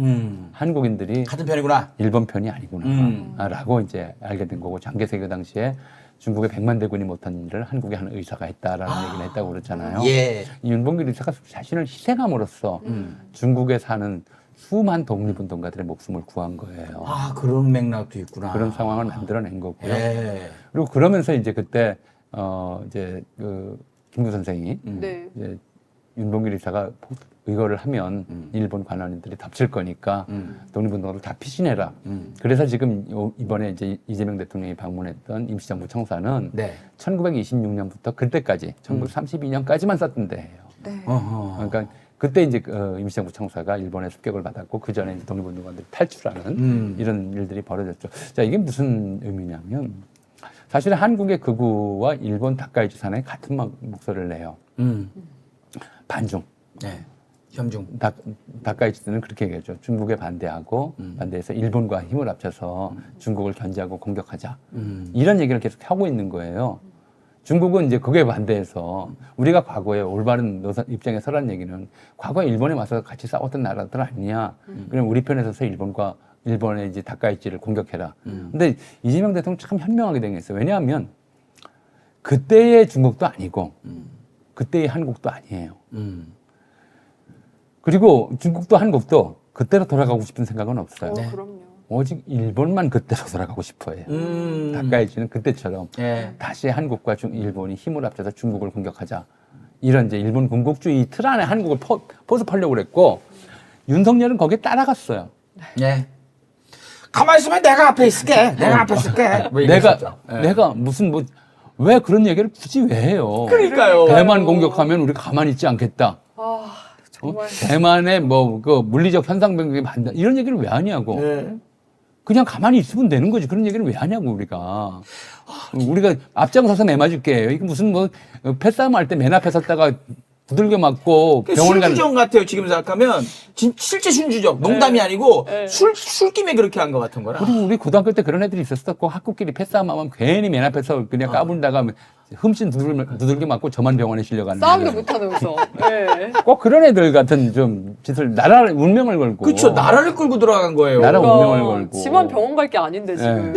한국인들이 같은 편이구나. 일본 편이 아니구나라고 이제 알게 된 거고 장개석이 그 당시에 중국의 100만 대군이 못한 일을 한국의 한 의사가 했다라는 얘기를 했다고 그랬잖아요. 예. 이 윤봉길 의사가 자신을 희생함으로써 중국에 사는 수많은 독립운동가들의 목숨을 구한 거예요. 아, 그런 맥락도 있구나. 그런 상황을 만들어낸 거고요. 예. 그리고 그러면서 이제 그때 이제 그 김구 선생이 네. 이제 윤봉길 의사가 의거를 하면 일본 관원인들이 덮칠 거니까 독립운동을 다 피신해라. 그래서 지금 이번에 이제 이재명 대통령이 방문했던 임시정부 청사는 네. 1926년부터 그때까지 1932년까지만 썼던 데예요. 네. 어허. 그러니까 그때 이제 임시정부 청사가 일본의 습격을 받았고 그 전에 독립운동가들이 탈출하는 이런 일들이 벌어졌죠. 자, 이게 무슨 의미냐면 사실 한국의 극우와 일본 다카이 지사는 같은 목소리를 내요. 반중. 네. 현중. 다카이치는 그렇게 얘기하죠. 중국에 반대하고 반대해서 일본과 힘을 합쳐서 중국을 견제하고 공격하자. 이런 얘기를 계속 하고 있는 거예요. 중국은 이제 그게 반대해서 우리가 과거에 올바른 입장에 서라는 얘기는 과거에 일본에 와서 같이 싸웠던 나라들 아니냐. 그럼 우리 편에 서서 일본의 이제 다카이치를 공격해라. 근데 이재명 대통령 참 현명하게 된 게 있어요. 왜냐하면 그때의 중국도 아니고 그때의 한국도 아니에요. 그리고 중국도 한국도 그때로 돌아가고 싶은 생각은 없어요. 그럼요. 오직 일본만 그때로 돌아가고 싶어해요. 다카이치는 그때처럼 예. 다시 한국과 일본이 힘을 합쳐서 중국을 공격하자. 이런 이제 일본 군국주의 틀 안에 한국을 포섭하려고 그랬고 윤석열은 거기에 따라갔어요. 예. 가만히 있으면 내가 앞에 있을게. 내가 앞에 있을게. 뭐 이랬었죠. 예. 내가 무슨 왜 그런 얘기를 굳이 왜 해요? 그러니까요. 대만 공격하면 우리 가만히 있지 않겠다. 정말. 대만의 그 물리적 현상 변경에 반대 이런 얘기를 왜 하냐고. 예. 그냥 가만히 있으면 되는 거지. 그런 얘기를 왜 하냐고 우리가. 우리가 앞장서서 매맞을게. 이게 무슨 패싸움 할 때 맨 앞에 섰다가 두들겨 맞고 병원에 가는. 술주정 같아요. 지금 생각하면 실제 술주정. 농담이 아니고 술김에 그렇게 한 것 같은 거라. 우리 고등학교 때 그런 애들이 있었고 학교끼리 패싸움하면 괜히 맨 앞에서 그냥 까불다가 흠씬 두들겨 맞고 저만 병원에 실려가는. 싸움도 못하면서. 네. 꼭 그런 애들 같은 좀 짓을 나라 운명을 걸고. 그렇죠. 나라를 끌고 들어간 거예요. 나라 운명을 걸고. 집안 병원 갈 게 아닌데 지금.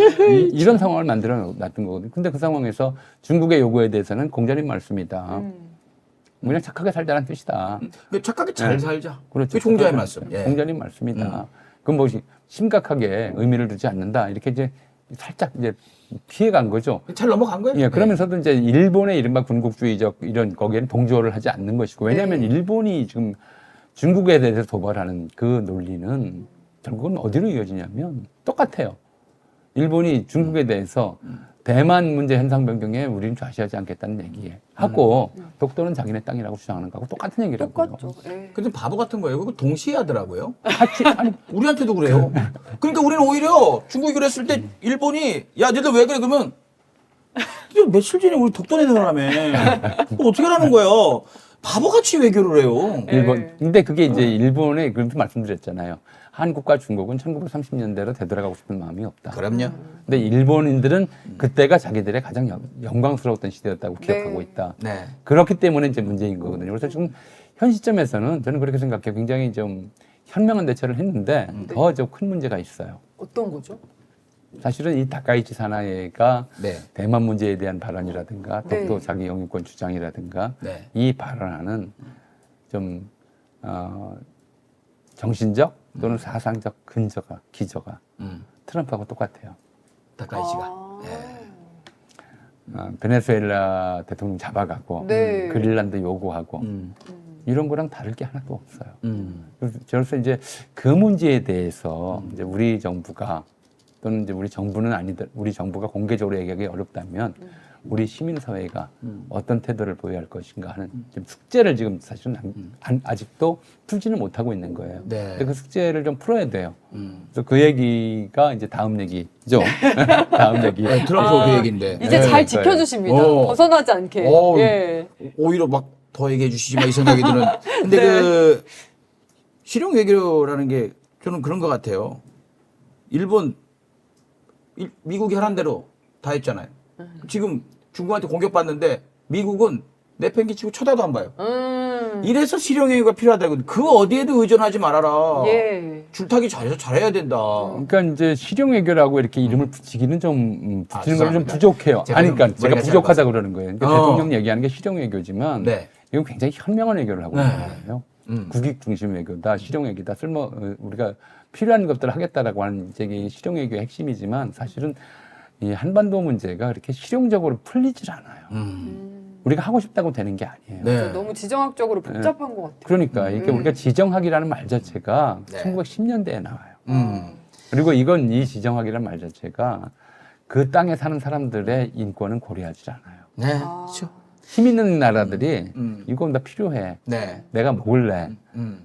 이런 상황을 만들어 놨던 거거든요. 근데 그 상황에서 중국의 요구에 대해서는 공자님 말씀이다. 그냥 착하게 살자는 뜻이다. 착하게 잘 살자. 그렇죠. 그게 종자의 말씀. 예. 공자님 말씀이다. 그건 뭐 심각하게 의미를 두지 않는다. 이렇게 이제 살짝 이제 피해간 거죠. 잘 넘어간 거예요. 예, 그러면서도 이제 일본의 이른바 군국주의적 이런 거기에는 동조를 하지 않는 것이고 왜냐하면 일본이 지금 중국에 대해서 도발하는 그 논리는 결국은 어디로 이어지냐면 똑같아요. 일본이 중국에 대해서 대만 문제 현상 변경에 우리는 좌시하지 않겠다는 얘기에 하고 독도는 자기네 땅이라고 주장하는 거하고 똑같은 얘기라고요. 똑같죠. 예. 근데 바보 같은 거예요. 그거 동시에 하더라고요. 아니 우리한테도 그래요. 그러니까 우리는 오히려 중국이 그랬을 때 일본이 야 너희들 왜 그래 그러면 이거 며칠 전에 우리 독도 내놓으라며 뭐 어떻게 하라는 거예요. 바보같이 외교를 해요. 일본. 근데 그게 이제 일본의 그렇게 말씀드렸잖아요. 한국과 중국은 1930년대로 되돌아가고 싶은 마음이 없다. 그럼요. 근데 일본인들은 그때가 자기들의 가장 영광스러웠던 시대였다고 기억하고 있다. 네. 그렇기 때문에 이제 문제인 거거든요. 그래서 지금 현 시점에서는 저는 그렇게 생각해요. 굉장히 좀 현명한 대처를 했는데 더 좀 큰 문제가 있어요. 어떤 거죠? 사실은 이 다카이치 사나이가 네. 대만 문제에 대한 발언이라든가 독도 네. 자기 영유권 주장이라든가 네. 이 발언하는 좀 정신적 또는 사상적 기저가 트럼프하고 똑같아요. 다카이치가. 베네수엘라 대통령 잡아가고 네. 그린란드 요구하고 이런 거랑 다를 게 하나도 없어요. 그래서 이제 그 문제에 대해서 이제 우리 정부가 또는 이제 우리 정부는 아니다. 우리 정부가 공개적으로 얘기하기 어렵다면 우리 시민사회가 어떤 태도를 보여야 할 것인가 하는 좀 숙제를 지금 사실은 아직도 풀지는 못하고 있는 거예요. 네. 근데 그 숙제를 좀 풀어야 돼요. 그래서 그 얘기가 이제 다음 얘기죠. 다음 얘기. 트럼프 그 얘기인데. 이제 네, 잘 지켜주십니다. 벗어나지 않게. 예. 오히려 막 더 얘기해 주시지 마 이 생각이 드는. 근데 그 실용 외교라는 게 저는 그런 것 같아요. 미국이 하란 대로 다 했잖아요. 지금 중국한테 공격받는데 미국은 내팽개치고 쳐다도 안 봐요. 이래서 실용외교가 필요하다고. 그 어디에도 의존하지 말아라. 예. 줄타기 잘해야 된다. 그러니까 이제 실용외교라고 이렇게 이름을 붙이기는 좀 붙이는 건 좀 죄송합니다. 부족해요. 제가 아니, 그러니까 좀 제가 머리가 부족하다 짧아서. 그러는 거예요. 그러니까 대통령 얘기하는 게 실용외교지만 네. 이건 굉장히 현명한 외교를 하고 있는 네. 거예요. 국익 중심 외교다, 실용외교다, 우리가 필요한 것들을 하겠다라고 하는 이제 실용외교의 핵심이지만 사실은 이 한반도 문제가 그렇게 실용적으로 풀리질 않아요. 우리가 하고 싶다고 되는 게 아니에요. 네. 너무 지정학적으로 복잡한 것 같아요. 그러니까 이게 우리가 지정학이라는 말 자체가 네. 1910년대에 나와요. 그리고 이 지정학이라는 말 자체가 그 땅에 사는 사람들의 인권은 고려하지 않아요. 네. 그렇죠. 힘 있는 나라들이 이거 나 필요해. 네. 내가 먹을래.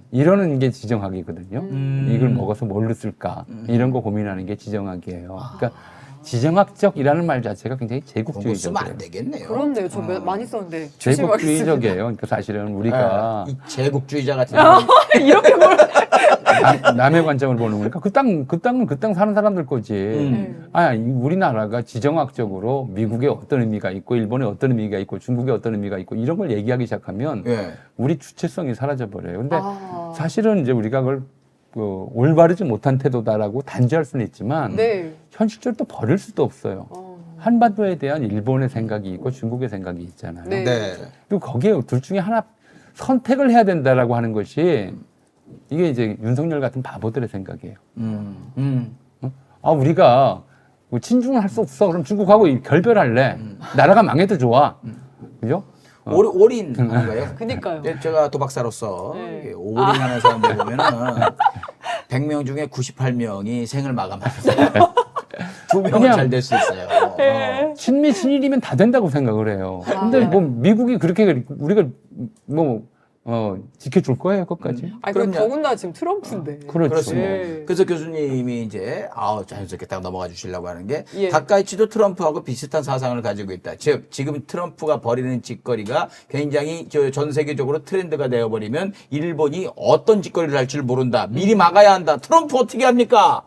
이러는 게 지정학이거든요. 이걸 먹어서 뭘로 쓸까. 이런 거 고민하는 게 지정학이에요. 그러니까 지정학적이라는 말 자체가 굉장히 그런 거 쓰면 제국주의적이에요. 안 되겠네요. 그렇네요. 저 많이 썼는데 조심하겠습니다. 제국주의적이에요. 그러니까 사실은 우리가 이 제국주의자 같은 이렇게 뭘 남의 관점을 보는 거니까 그 땅은 그 땅 사는 사람들 거지. 우리나라가 지정학적으로 미국에 어떤 의미가 있고 일본에 어떤 의미가 있고 중국에 어떤 의미가 있고 이런 걸 얘기하기 시작하면 예. 우리 주체성이 사라져 버려요. 근데 아. 사실은 이제 우리가 그걸 올바르지 못한 태도다라고 단죄할 수는 있지만 네. 현실적으로 또 버릴 수도 없어요. 한반도에 대한 일본의 생각이 있고 중국의 생각이 있잖아요. 네. 네. 그리고 거기에 둘 중에 하나 선택을 해야 된다라고 하는 것이 이게 이제 윤석열 같은 바보들의 생각이에요. 우리가 뭐 친중을 할 수 없어. 그럼 중국하고 결별할래. 나라가 망해도 좋아. 그죠? 올인 하는 거예요. 그니까요. 제가 도박사로서 네. 올인하는 사람들 보면은 100명 중에 98명이 생을 마감하면서 2명은 그냥- 잘 될 수 있어요. 네. 친미 친일이면 다 된다고 생각을 해요. 근데 뭐 미국이 그렇게 우리가 뭐 지켜줄 거예요, 끝까지. 아니 그럼 그럼요. 더군다나 지금 트럼프인데. 그렇죠. 그렇습니다. 네. 그래서 교수님이 이제 자연스럽게 딱 넘어가 주시려고 하는 게 예. 다카이치도 트럼프하고 비슷한 사상을 가지고 있다. 즉 지금 트럼프가 벌이는 짓거리가 굉장히 전 세계적으로 트렌드가 되어버리면 일본이 어떤 짓거리를 할 줄 모른다. 미리 막아야 한다. 트럼프 어떻게 합니까?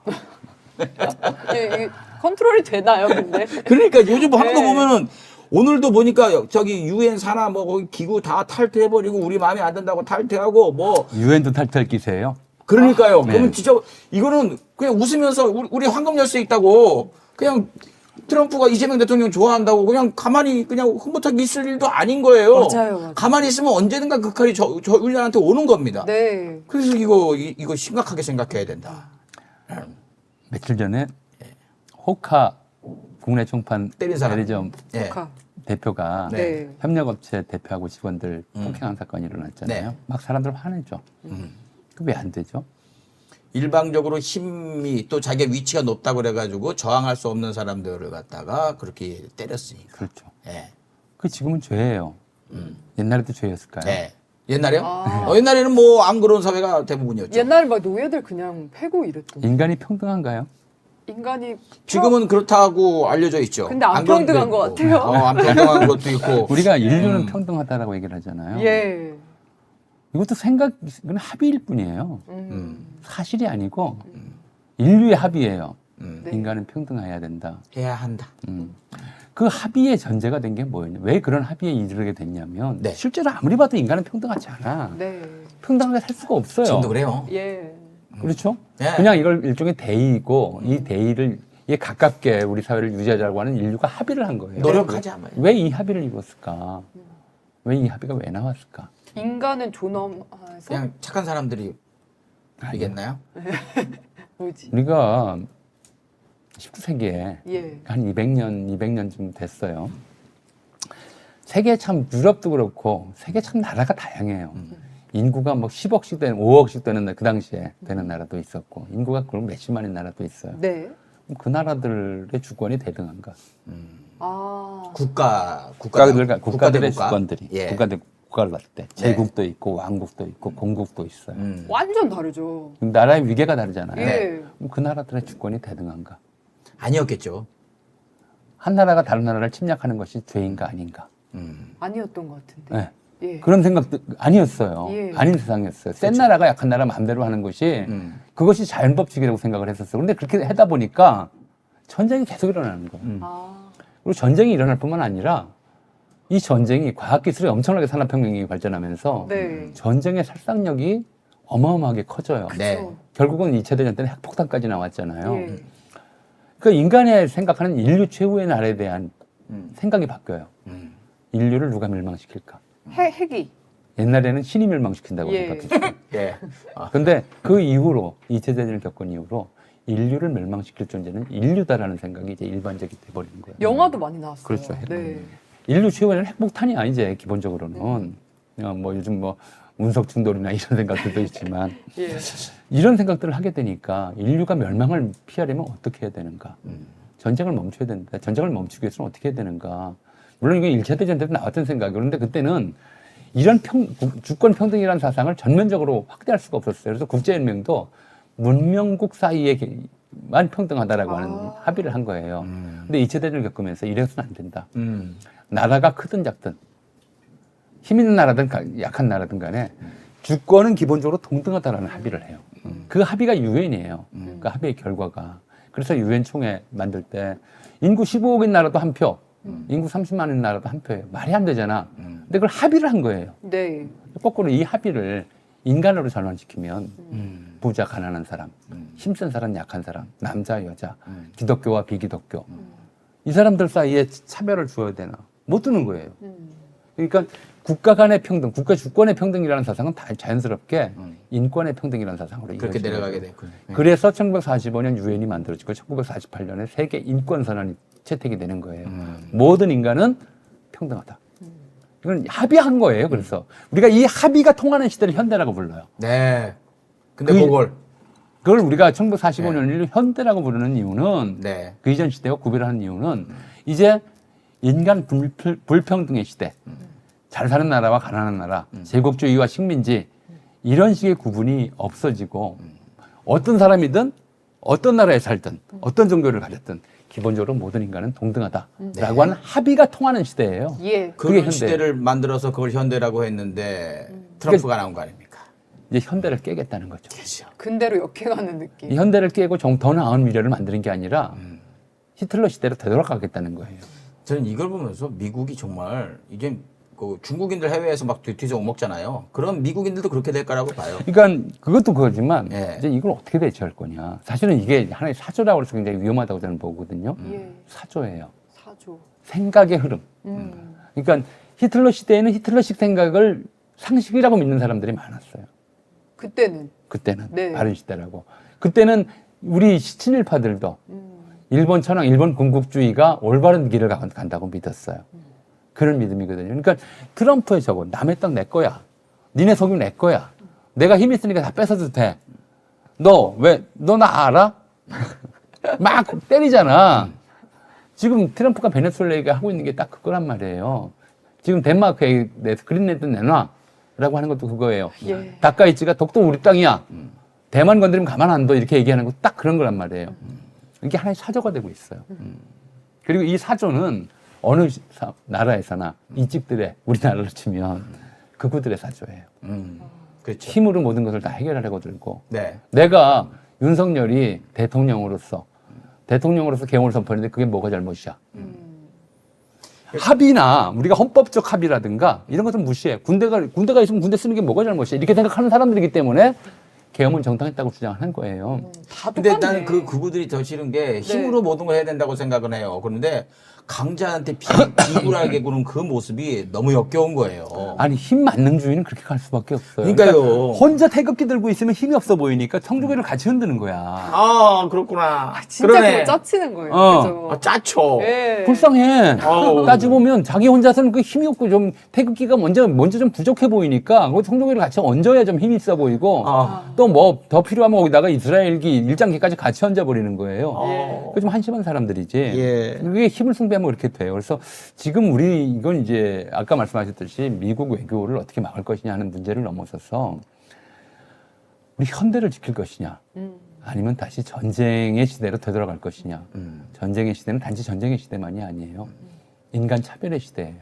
이게 컨트롤이 되나요, 근데? 그러니까 요즘 하는 거 네. 보면은 오늘도 보니까 저기 유엔 산하 뭐 거기 기구 다 탈퇴해버리고 우리 마음에 안 든다고 탈퇴하고 뭐 유엔도 탈퇴할 기세예요. 그러니까요. 네. 그러면 진짜 이거는 그냥 웃으면서 우리 황금 열쇠 있다고 그냥 트럼프가 이재명 대통령 좋아한다고 그냥 가만히 그냥 흐뭇하게 있을 일도 아닌 거예요. 맞아요. 가만히 있으면 언제든가 그 칼이 저 우리한테 오는 겁니다. 네. 그래서 이거 심각하게 생각해야 된다. 며칠 전에 호카 국내 총판 때린 사람. 대리점 예. 조카. 대표가 네. 협력업체 대표하고 직원들 폭행한 사건이 일어났잖아요. 네. 막 사람들 화내죠. 왜 안 되죠? 일방적으로 힘이 또 자기 위치가 높다고 그래가지고 저항할 수 없는 사람들을 갖다가 그렇게 때렸으니까. 그렇죠. 예. 그 지금은 죄예요. 옛날에도 죄였을까요? 예. 옛날에요? 옛날에는 뭐 안 그런 사회가 대부분이었죠. 옛날에 막 노예들 그냥 패고 이랬던. 인간이 평등한가요? 인간이 지금은 그렇다고 알려져 있죠. 근데 안 그런 평등한 것도 것 있고. 같아요. 안 평등한 것도 있고. 우리가 인류는 평등하다라고 얘기를 하잖아요. 예. 이것도 이건 합의일 뿐이에요. 사실이 아니고 인류의 합의예요. 네. 인간은 평등해야 된다. 해야 한다. 그 합의의 전제가 된 게 뭐였냐? 왜 그런 합의에 이르게 됐냐면 네. 실제로 아무리 봐도 인간은 평등하지 않아. 네. 평등하게 살 수가 없어요. 지금도 그래요. 예. 그렇죠? 네. 그냥 이걸 일종의 대의이고 이 대의를 이에 가깝게 우리 사회를 유지하자고 하는 인류가 합의를 한 거예요. 노력하자 말이야. 왜 이 합의를 이뤘을까? 왜 이 합의가 왜 나왔을까? 인간은 존엄해서 그냥 착한 사람들이 이겠나요? 뭐지? 우리가 19세기에 예. 한 200년쯤 됐어요. 세계 참 유럽도 그렇고 세계 참 나라가 다양해요. 인구가 뭐 10억씩 되는 5억씩 되는 그 당시에 되는 나라도 있었고 인구가 그럼 몇십만의 나라도 있어요. 네. 그럼 그 나라들의 주권이 대등한가? 아. 국가들의 국가. 주권들이 예. 국가를 봤을 때 제국도 있고 왕국도 있고 공국도 있어요. 완전 다르죠. 그럼 나라의 위계가 다르잖아요. 예. 그럼 그 나라들의 주권이 대등한가? 아니었겠죠. 한 나라가 다른 나라를 침략하는 것이 죄인가 아닌가? 아니었던 것 같은데. 네. 예. 그런 생각도 아니었어요. 예. 아닌 세상이었어요. 센 나라가 약한 나라 마음대로 하는 것이 그것이 자연법칙이라고 생각을 했었어요. 그런데 그렇게 하다 보니까 전쟁이 계속 일어나는 거예요. 아. 그리고 전쟁이 일어날 뿐만 아니라 이 전쟁이 과학기술이 엄청나게 산업혁명이 발전하면서 네. 전쟁의 살상력이 어마어마하게 커져요. 네. 결국은 2차 대전 때는 핵폭탄까지 나왔잖아요. 예. 그러니까 인간의 생각하는 인류 최후의 날에 대한 생각이 바뀌어요. 인류를 누가 멸망시킬까? 핵이. 옛날에는 신이 멸망시킨다고 예. 생각했어요. 예. 근데 그 이후로 2차 대전을 겪은 이후로 인류를 멸망시킬 존재는 인류다라는 생각이 이제 일반적이 돼버리는 거예요. 영화도 많이 나왔어요. 그렇죠. 네. 인류 최후에는 핵폭탄이야 이제 기본적으로는. 뭐 요즘 뭐 운석 충돌이나 이런 생각들도 있지만 예. 이런 생각들을 하게 되니까 인류가 멸망을 피하려면 어떻게 해야 되는가? 전쟁을 멈춰야 된다. 전쟁을 멈추기 위해서는 어떻게 해야 되는가? 물론 이게 1차 대전 때도 나왔던 생각이에요. 그런데 그때는 이런 주권 평등이라는 사상을 전면적으로 확대할 수가 없었어요. 그래서 국제연맹도 문명국 사이의 평등하다라고 하는 합의를 한 거예요. 근데 2차 대전을 겪으면서 이래서는 안 된다. 음. 나라가 크든 작든 힘 있는 나라든 약한 나라든 간에 주권은 기본적으로 동등하다라는 합의를 해요. 그 합의가 유엔이에요. 그 합의의 결과가. 그래서 유엔 총회 만들 때 인구 15억인 나라도 한 표, 인구 30만인 나라도 한 표예요. 말이 안 되잖아. 근데 그걸 합의를 한 거예요. 네. 거꾸로 이 합의를 인간으로 전환시키면 부자, 가난한 사람, 힘센 사람, 약한 사람, 남자, 여자, 기독교와 비기독교 이 사람들 사이에 차별을 주어야 되나? 못 두는 거예요. 그러니까 국가 간의 평등, 국가 주권의 평등이라는 사상은 다 자연스럽게 인권의 평등이라는 사상으로 그렇게 이어지는 내려가게 거죠. 됐군요. 그래서 1945년 유엔이 만들어지고 1948년에 세계 인권 선언이 채택이 되는 거예요. 모든 인간은 평등하다. 이건 합의한 거예요. 그래서 우리가 이 합의가 통하는 시대를 현대라고 불러요. 네. 근데 그걸 우리가 1945년을 현대라고 부르는 이유는 네. 그 이전 시대와 구별하는 이유는 이제 인간 불평등의 시대, 잘 사는 나라와 가난한 나라, 제국주의와 식민지 이런 식의 구분이 없어지고 어떤 사람이든 어떤 나라에 살든 어떤 종교를 가졌든 기본적으로 모든 인간은 동등하다라고 하는 합의가 통하는 시대예요. 예. 그게 그런 현대. 시대를 만들어서 그걸 현대라고 했는데 트럼프가 나온 거 아닙니까? 이제 현대를 깨겠다는 거죠. 그렇죠. 근대로 역행하는 느낌. 이 현대를 깨고 더 나은 미래를 만드는 게 아니라 히틀러 시대로 되돌아가겠다는 거예요. 저는 이걸 보면서 미국이 정말 이제 그 중국인들 해외에서 막 뒤에서 먹잖아요. 그럼 미국인들도 그렇게 될 거라고 봐요. 그러니까 그것도 그거지만 예. 이제 이걸 어떻게 대처할 거냐. 사실은 이게 하나의 사조라고 해서 굉장히 위험하다고 저는 보거든요. 예. 사조예요. 사조. 생각의 흐름. 그러니까 히틀러 시대에는 히틀러식 생각을 상식이라고 믿는 사람들이 많았어요. 그때는. 그때는 네. 바른 시대라고. 그때는 우리 친일파들도 일본 천황, 일본 군국주의가 올바른 길을 간다고 믿었어요. 그런 믿음이거든요. 그러니까 트럼프의 저거 남의 땅 내 거야. 니네 석유 내 거야. 내가 힘 있으니까 다 뺏어도 돼. 너 나 알아? 막 때리잖아. 지금 트럼프가 베네수엘라에게 하고 있는 게 딱 그거란 말이에요. 지금 덴마크에 내서 그린랜드 내놔. 라고 하는 것도 그거예요. 예. 다카이치가 독도 우리 땅이야. 대만 건드리면 가만 안 둬. 이렇게 얘기하는 거 딱 그런 거란 말이에요. 이게 하나의 사조가 되고 있어요. 그리고 이 사조는 어느 나라에서나 이집들의 우리나라로 치면 극우들의 사조예요. 그렇죠. 힘으로 모든 것을 다 해결하려고 들고 네. 내가 윤석열이 대통령으로서 계엄을 선포했는데 그게 뭐가 잘못이야. 합의나 우리가 헌법적 합의라든가 이런 거 좀 무시해. 군대가 있으면 군대 쓰는 게 뭐가 잘못이야. 이렇게 생각하는 사람들이기 때문에 계엄은 정당했다고 주장하는 거예요. 다 근데 똑같네. 나는 그분들이 더 싫은 게 힘으로 모든 걸 해야 된다고 생각은 해요. 그런데 강자한테 비굴하게 구는 그 모습이 너무 역겨운 거예요. 아니 힘 만능주의는 그렇게 갈 수밖에 없어요. 그러니까요. 혼자 태극기 들고 있으면 힘이 없어 보이니까 청조기를 같이 흔드는 거야. 아, 그렇구나. 진짜 그거 짜치는 거예요. 그죠? 짜쳐. 예. 불쌍해. 어우. 따지보면 자기 혼자서는 그 힘이 없고 좀 태극기가 먼저 좀 부족해 보이니까 그 청조기를 같이 얹어야 좀 힘이 있어 보이고 또 뭐 더 필요하면 거기다가 이스라엘기 일장기까지 같이 얹어버리는 거예요. 그 좀 한심한 사람들이지. 예. 그게 힘을 숭배하면 그렇게 돼요. 그래서 지금 이건 이제 아까 말씀하셨듯이 미국 외교를 어떻게 막을 것이냐 하는 문제를 넘어서서 우리 현대를 지킬 것이냐 아니면 다시 전쟁의 시대로 되돌아갈 것이냐. 전쟁의 시대는 단지 전쟁의 시대만이 아니에요. 인간 차별의 시대예요.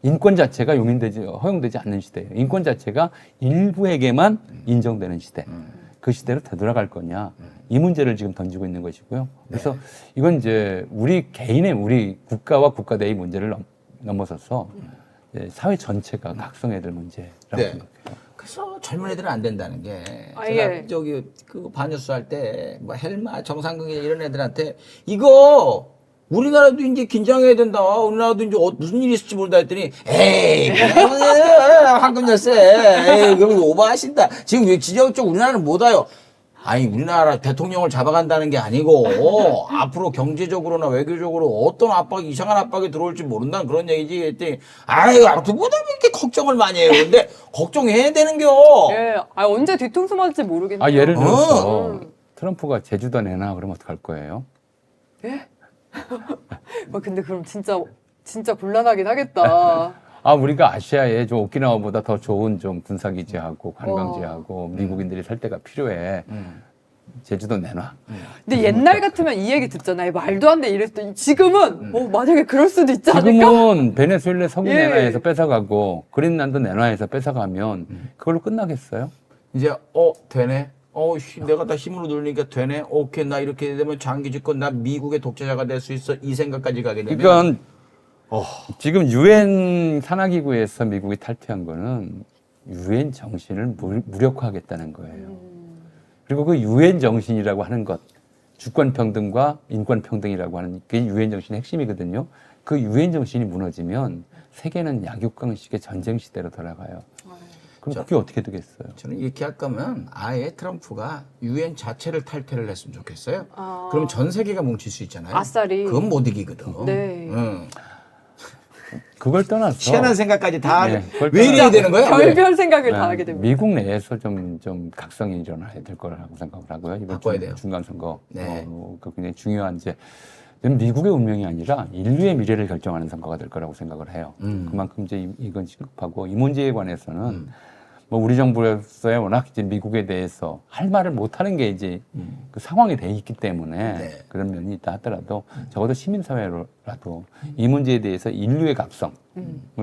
인권 자체가 허용되지 않는 시대예요. 인권 자체가 일부에게만 인정되는 시대. 그 시대로 되돌아갈 거냐. 이 문제를 지금 던지고 있는 것이고요. 그래서 이건 이제 우리 국가와 국가대의 문제를 넘어서서 이제 사회 전체가 각성해야 될 문제라고 네. 생각해요. 그래서 젊은 애들은 안 된다는 게 아, 제가 예. 저기 그 반뉴스 할 때 뭐 헬마 정상근이 이런 애들한테 이거 우리나라도 이제 긴장해야 된다. 우리나라도 이제 무슨 일이 있을지 모른다 했더니 에이 황금 열쇠 에이 그럼 오버하신다. 지금 왜 지정적 우리나라는 못 와요. 아니 우리나라 대통령을 잡아간다는 게 아니고 앞으로 경제적으로나 외교적으로 어떤 이상한 압박이 들어올지 모른다는 그런 얘기지 했더니 아유 누구보다 이렇게 걱정을 많이 해요. 근데 걱정해야 되는겨. 예. 아, 언제 뒤통수 맞을지 모르겠네요. 아, 예를 들어서 트럼프가 제주도 내놔 그러면 어떡할 거예요? 근데 그럼 진짜 곤란하긴 하겠다. 아, 우리가 아시아에 좀 오키나와보다 더 좋은 좀 군사기지하고 관광지하고 미국인들이 살 데가 필요해. 제주도 내놔. 근데 옛날 같으면 이 얘기 듣잖아요. 말도 안 돼 이랬더니 지금은 만약에 그럴 수도 있지 않을까? 지금은 베네수엘라 석유 예. 내놔에서 뺏어가고 그린란드 내놔에서 뺏어가면 그걸로 끝나겠어요? 이제 되네. 내가 다 힘으로 누르니까 되네. 오케이, 나 이렇게 되면 장기 집권, 나 미국의 독재자가 될 수 있어. 이 생각까지 가게 되면. 그러니까 지금 유엔 산하기구에서 미국이 탈퇴한 거는 유엔 정신을 무력화하겠다는 거예요. 그리고 그 유엔 정신이라고 하는 것, 주권 평등과 인권 평등이라고 하는 게 유엔 정신의 핵심이거든요. 그 유엔 정신이 무너지면 세계는 약육강식의 전쟁 시대로 돌아가요. 그럼 그게 어떻게 되겠어요? 저는 이렇게 할 거면 아예 트럼프가 유엔 자체를 탈퇴를 했으면 좋겠어요. 그러면 전 세계가 뭉칠 수 있잖아요. 아싸리. 그건 못 이기거든. 네. 응. 그걸 떠나서 희한한 생각까지 다 네, 그걸 왜 이래야 되는 거야? 별별 생각을 네, 다 하게 됩니다. 미국 내에서 좀 각성이 일어나야 될 거라고 생각을 하고요. 이번 바꿔야 돼요. 중간 선거 네. 그 굉장히 중요한 이제 미국의 운명이 아니라 인류의 미래를 결정하는 선거가 될 거라고 생각을 해요. 그만큼 이제 이건 심각하고 이 문제에 관해서는 뭐 우리 정부에서야 워낙 이제 미국에 대해서 할 말을 못 하는 게 이제 그 상황이 돼 있기 때문에 네. 그런 면이 있다 하더라도 적어도 시민사회로라도 이 문제에 대해서 인류의 각성을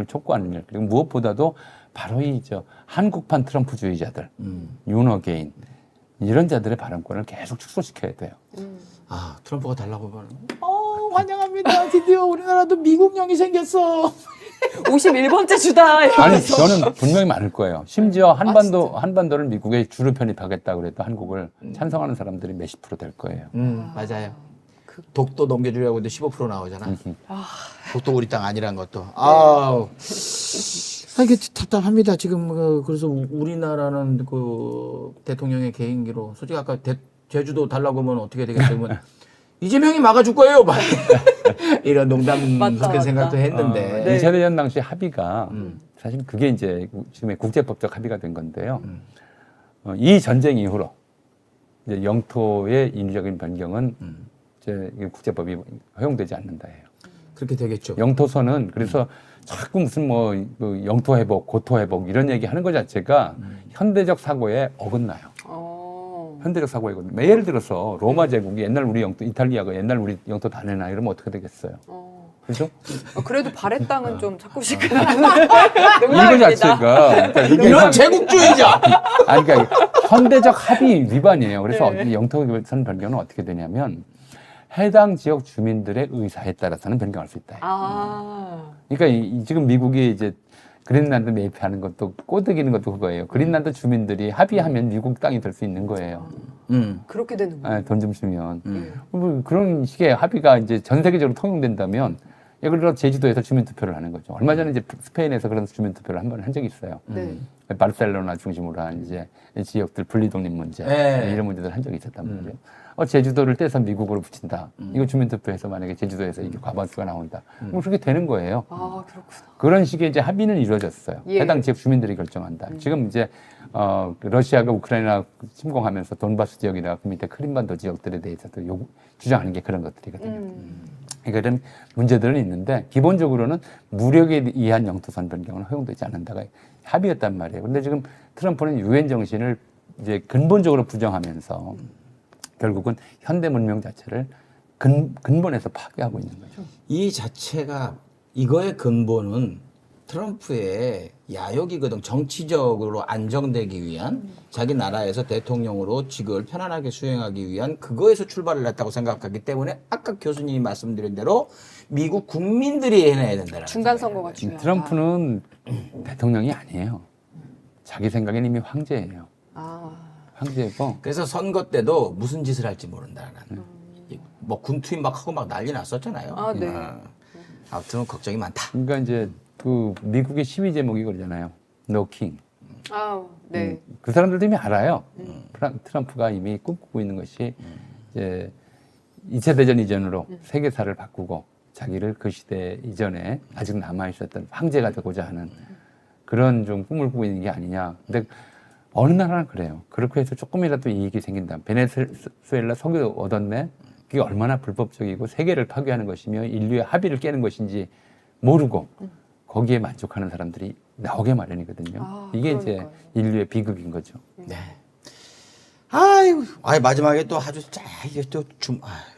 촉구하는 일 그리고 무엇보다도 바로 이 한국판 트럼프주의자들 윤어게인 이런 자들의 발언권을 계속 축소시켜야 돼요. 트럼프가 달라고 하면 환영합니다. 드디어 우리나라도 미국령이 생겼어. 51번째 주다. 아니 저는 분명히 많을 거예요. 심지어 한반도를 미국에 주로 편입하겠다 그래도 한국을 찬성하는 사람들이 몇십 프로 될 거예요. 맞아요. 독도 넘겨주려고 했는데 15% 나오잖아. 독도 우리 땅 아니란 것도. 이게 답답합니다. 지금 그래서 우리나라는 그 대통령의 개인기로 솔직히 아까 제주도 달라고 하면 어떻게 되겠어요? 이재명이 막아줄 거예요. 막 이런 농담 섞인 생각도 했는데. 네. 2차 대전 당시 합의가 사실 그게 이제 지금의 국제법적 합의가 된 건데요. 이 전쟁 이후로 이제 영토의 인위적인 변경은 이제 국제법이 허용되지 않는다예요. 그렇게 되겠죠. 영토선은 그래서 자꾸 무슨 그 영토 회복, 고토 회복 이런 얘기 하는 것 자체가 현대적 사고에 어긋나요. 현대적 사고이거든요. 예를 들어서 로마 제국이 옛날 우리 영토, 이탈리아가 옛날 우리 영토 다 내놔 이러면 어떻게 되겠어요? 그죠? 그래도 발의 땅은 좀 찾고 싶긴 이거 농담입니다. 자체가 그러니까 이게 이런 제국주의자. 아니 그러니까 현대적 합의 위반이에요. 그래서 네. 영토선 변경은 어떻게 되냐면 해당 지역 주민들의 의사에 따라서는 변경할 수 있다. 그러니까 지금 미국이 이제 그린란드 매입하는 것도 꼬드기는 것도 그거예요. 그린란드 주민들이 합의하면 미국 땅이 될 수 있는 거예요. 그렇게 되는 거예요. 돈 좀 주면. 뭐 그런 식의 합의가 이제 전 세계적으로 통용된다면 예를 들어 제주도에서 주민투표를 하는 거죠. 얼마 전에 이제 스페인에서 그런 주민투표를 한 번 한 적이 있어요. 네. 바르셀로나 중심으로 한 이제 지역들 분리독립 문제 네. 이런 문제들 한 적이 있었단 말이에요. 제주도를 떼서 미국으로 붙인다. 이거 주민투표에서 만약에 제주도에서 이게 과반수가 나온다. 그럼 그렇게 되는 거예요. 그렇구나. 그런 식의 이제 합의는 이루어졌어요. 예. 해당 지역 주민들이 결정한다. 지금 이제 러시아가 우크라이나 침공하면서 돈바스 지역이나 그 밑에 크림반도 지역들에 대해서도 주장하는 게 그런 것들이거든요. 그러니까 이런 문제들은 있는데 기본적으로는 무력에 의한 영토선 변경은 허용되지 않는다가 합의였단 말이에요. 그런데 지금 트럼프는 유엔 정신을 이제 근본적으로 부정하면서 결국은 현대 문명 자체를 근본에서 파괴하고 있는 거죠. 이 자체가 이거의 근본은 트럼프의 야욕이거든. 정치적으로 안정되기 위한 자기 나라에서 대통령으로 직을 편안하게 수행하기 위한 그거에서 출발을 했다고 생각하기 때문에 아까 교수님이 말씀드린 대로 미국 국민들이 해내야 된다는 중간 선거가 중요하다. 트럼프는 대통령이 아니에요. 자기 생각엔 이미 황제예요. 황제고. 그래서 선거 때도 무슨 짓을 할지 모른다는 뭐 군투입 막 하고 막 난리 났었잖아요. 네. 아무튼 걱정이 많다. 그러니까 이제 그 미국의 시위 제목이 그러잖아요. No King. 네. 그 사람들도 이미 알아요. 트럼프가 이미 꿈꾸고 있는 것이 이제 2차 대전 이전으로 세계사를 바꾸고 자기를 그 시대 이전에 아직 남아있었던 황제가 되고자 하는 그런 좀 꿈을 꾸고 있는 게 아니냐. 근데 어느 나라는 그래요. 그렇게 해서 조금이라도 이익이 생긴다. 베네수엘라 석유 얻었네. 그게 얼마나 불법적이고 세계를 파괴하는 것이며 인류의 합의를 깨는 것인지 모르고 거기에 만족하는 사람들이 나오게 마련이거든요. 이게 그러니까요. 이제 인류의 비극인 거죠. 네. 아이고, 마지막에 또 아주 이게 또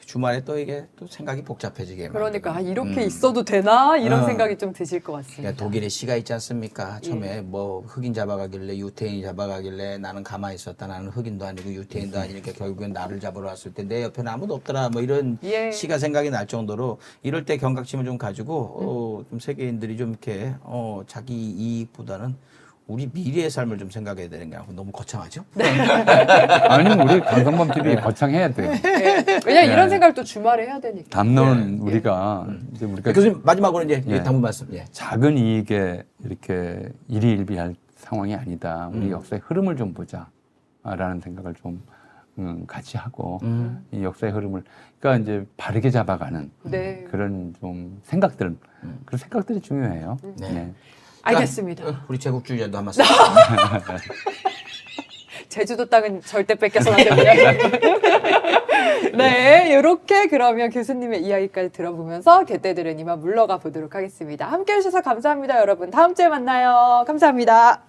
주말에 또 이게 또 생각이 복잡해지게. 그러니까 만드는. 이렇게 있어도 되나 이런 어. 생각이 좀 드실 것 같습니다. 그러니까 독일의 시가 있지 않습니까? 처음에 뭐 흑인 잡아가길래 유태인 잡아가길래 나는 가만히 있었다. 나는 흑인도 아니고 유태인도 아니니까 결국엔 나를 잡으러 왔을 때 내 옆에는 아무도 없더라. 뭐 이런 예. 시가 생각이 날 정도로 이럴 때 경각심을 좀 가지고 좀 세계인들이 좀 이렇게 자기 이익보다는 우리 미래의 삶을 좀 생각해야 되는 게 아니고 너무 거창하죠? 아니면 우리 강성범 TV 거창해야 돼요. 네. 왜냐 이런 생각을 또 주말에 해야 되니까. 담론은 우리가 이제 우리가 교수님 마지막으로 이제 예. 당분 말씀. 예. 작은 이익에 이렇게 일희일비할 상황이 아니다. 우리 역사의 흐름을 좀 보자라는 생각을 좀 같이 하고 이 역사의 흐름을 그러니까 이제 바르게 잡아가는 네. 그런 좀 생각들 그런 생각들이 중요해요. 네. 알겠습니다. 우리 제국주의자도 한 말씀. 제주도 땅은 절대 뺏겨서는 안 됩니다. 네, 이렇게 그러면 교수님의 이야기까지 들어보면서 개떼들은 이만 물러가 보도록 하겠습니다. 함께해 주셔서 감사합니다, 여러분. 다음 주에 만나요. 감사합니다.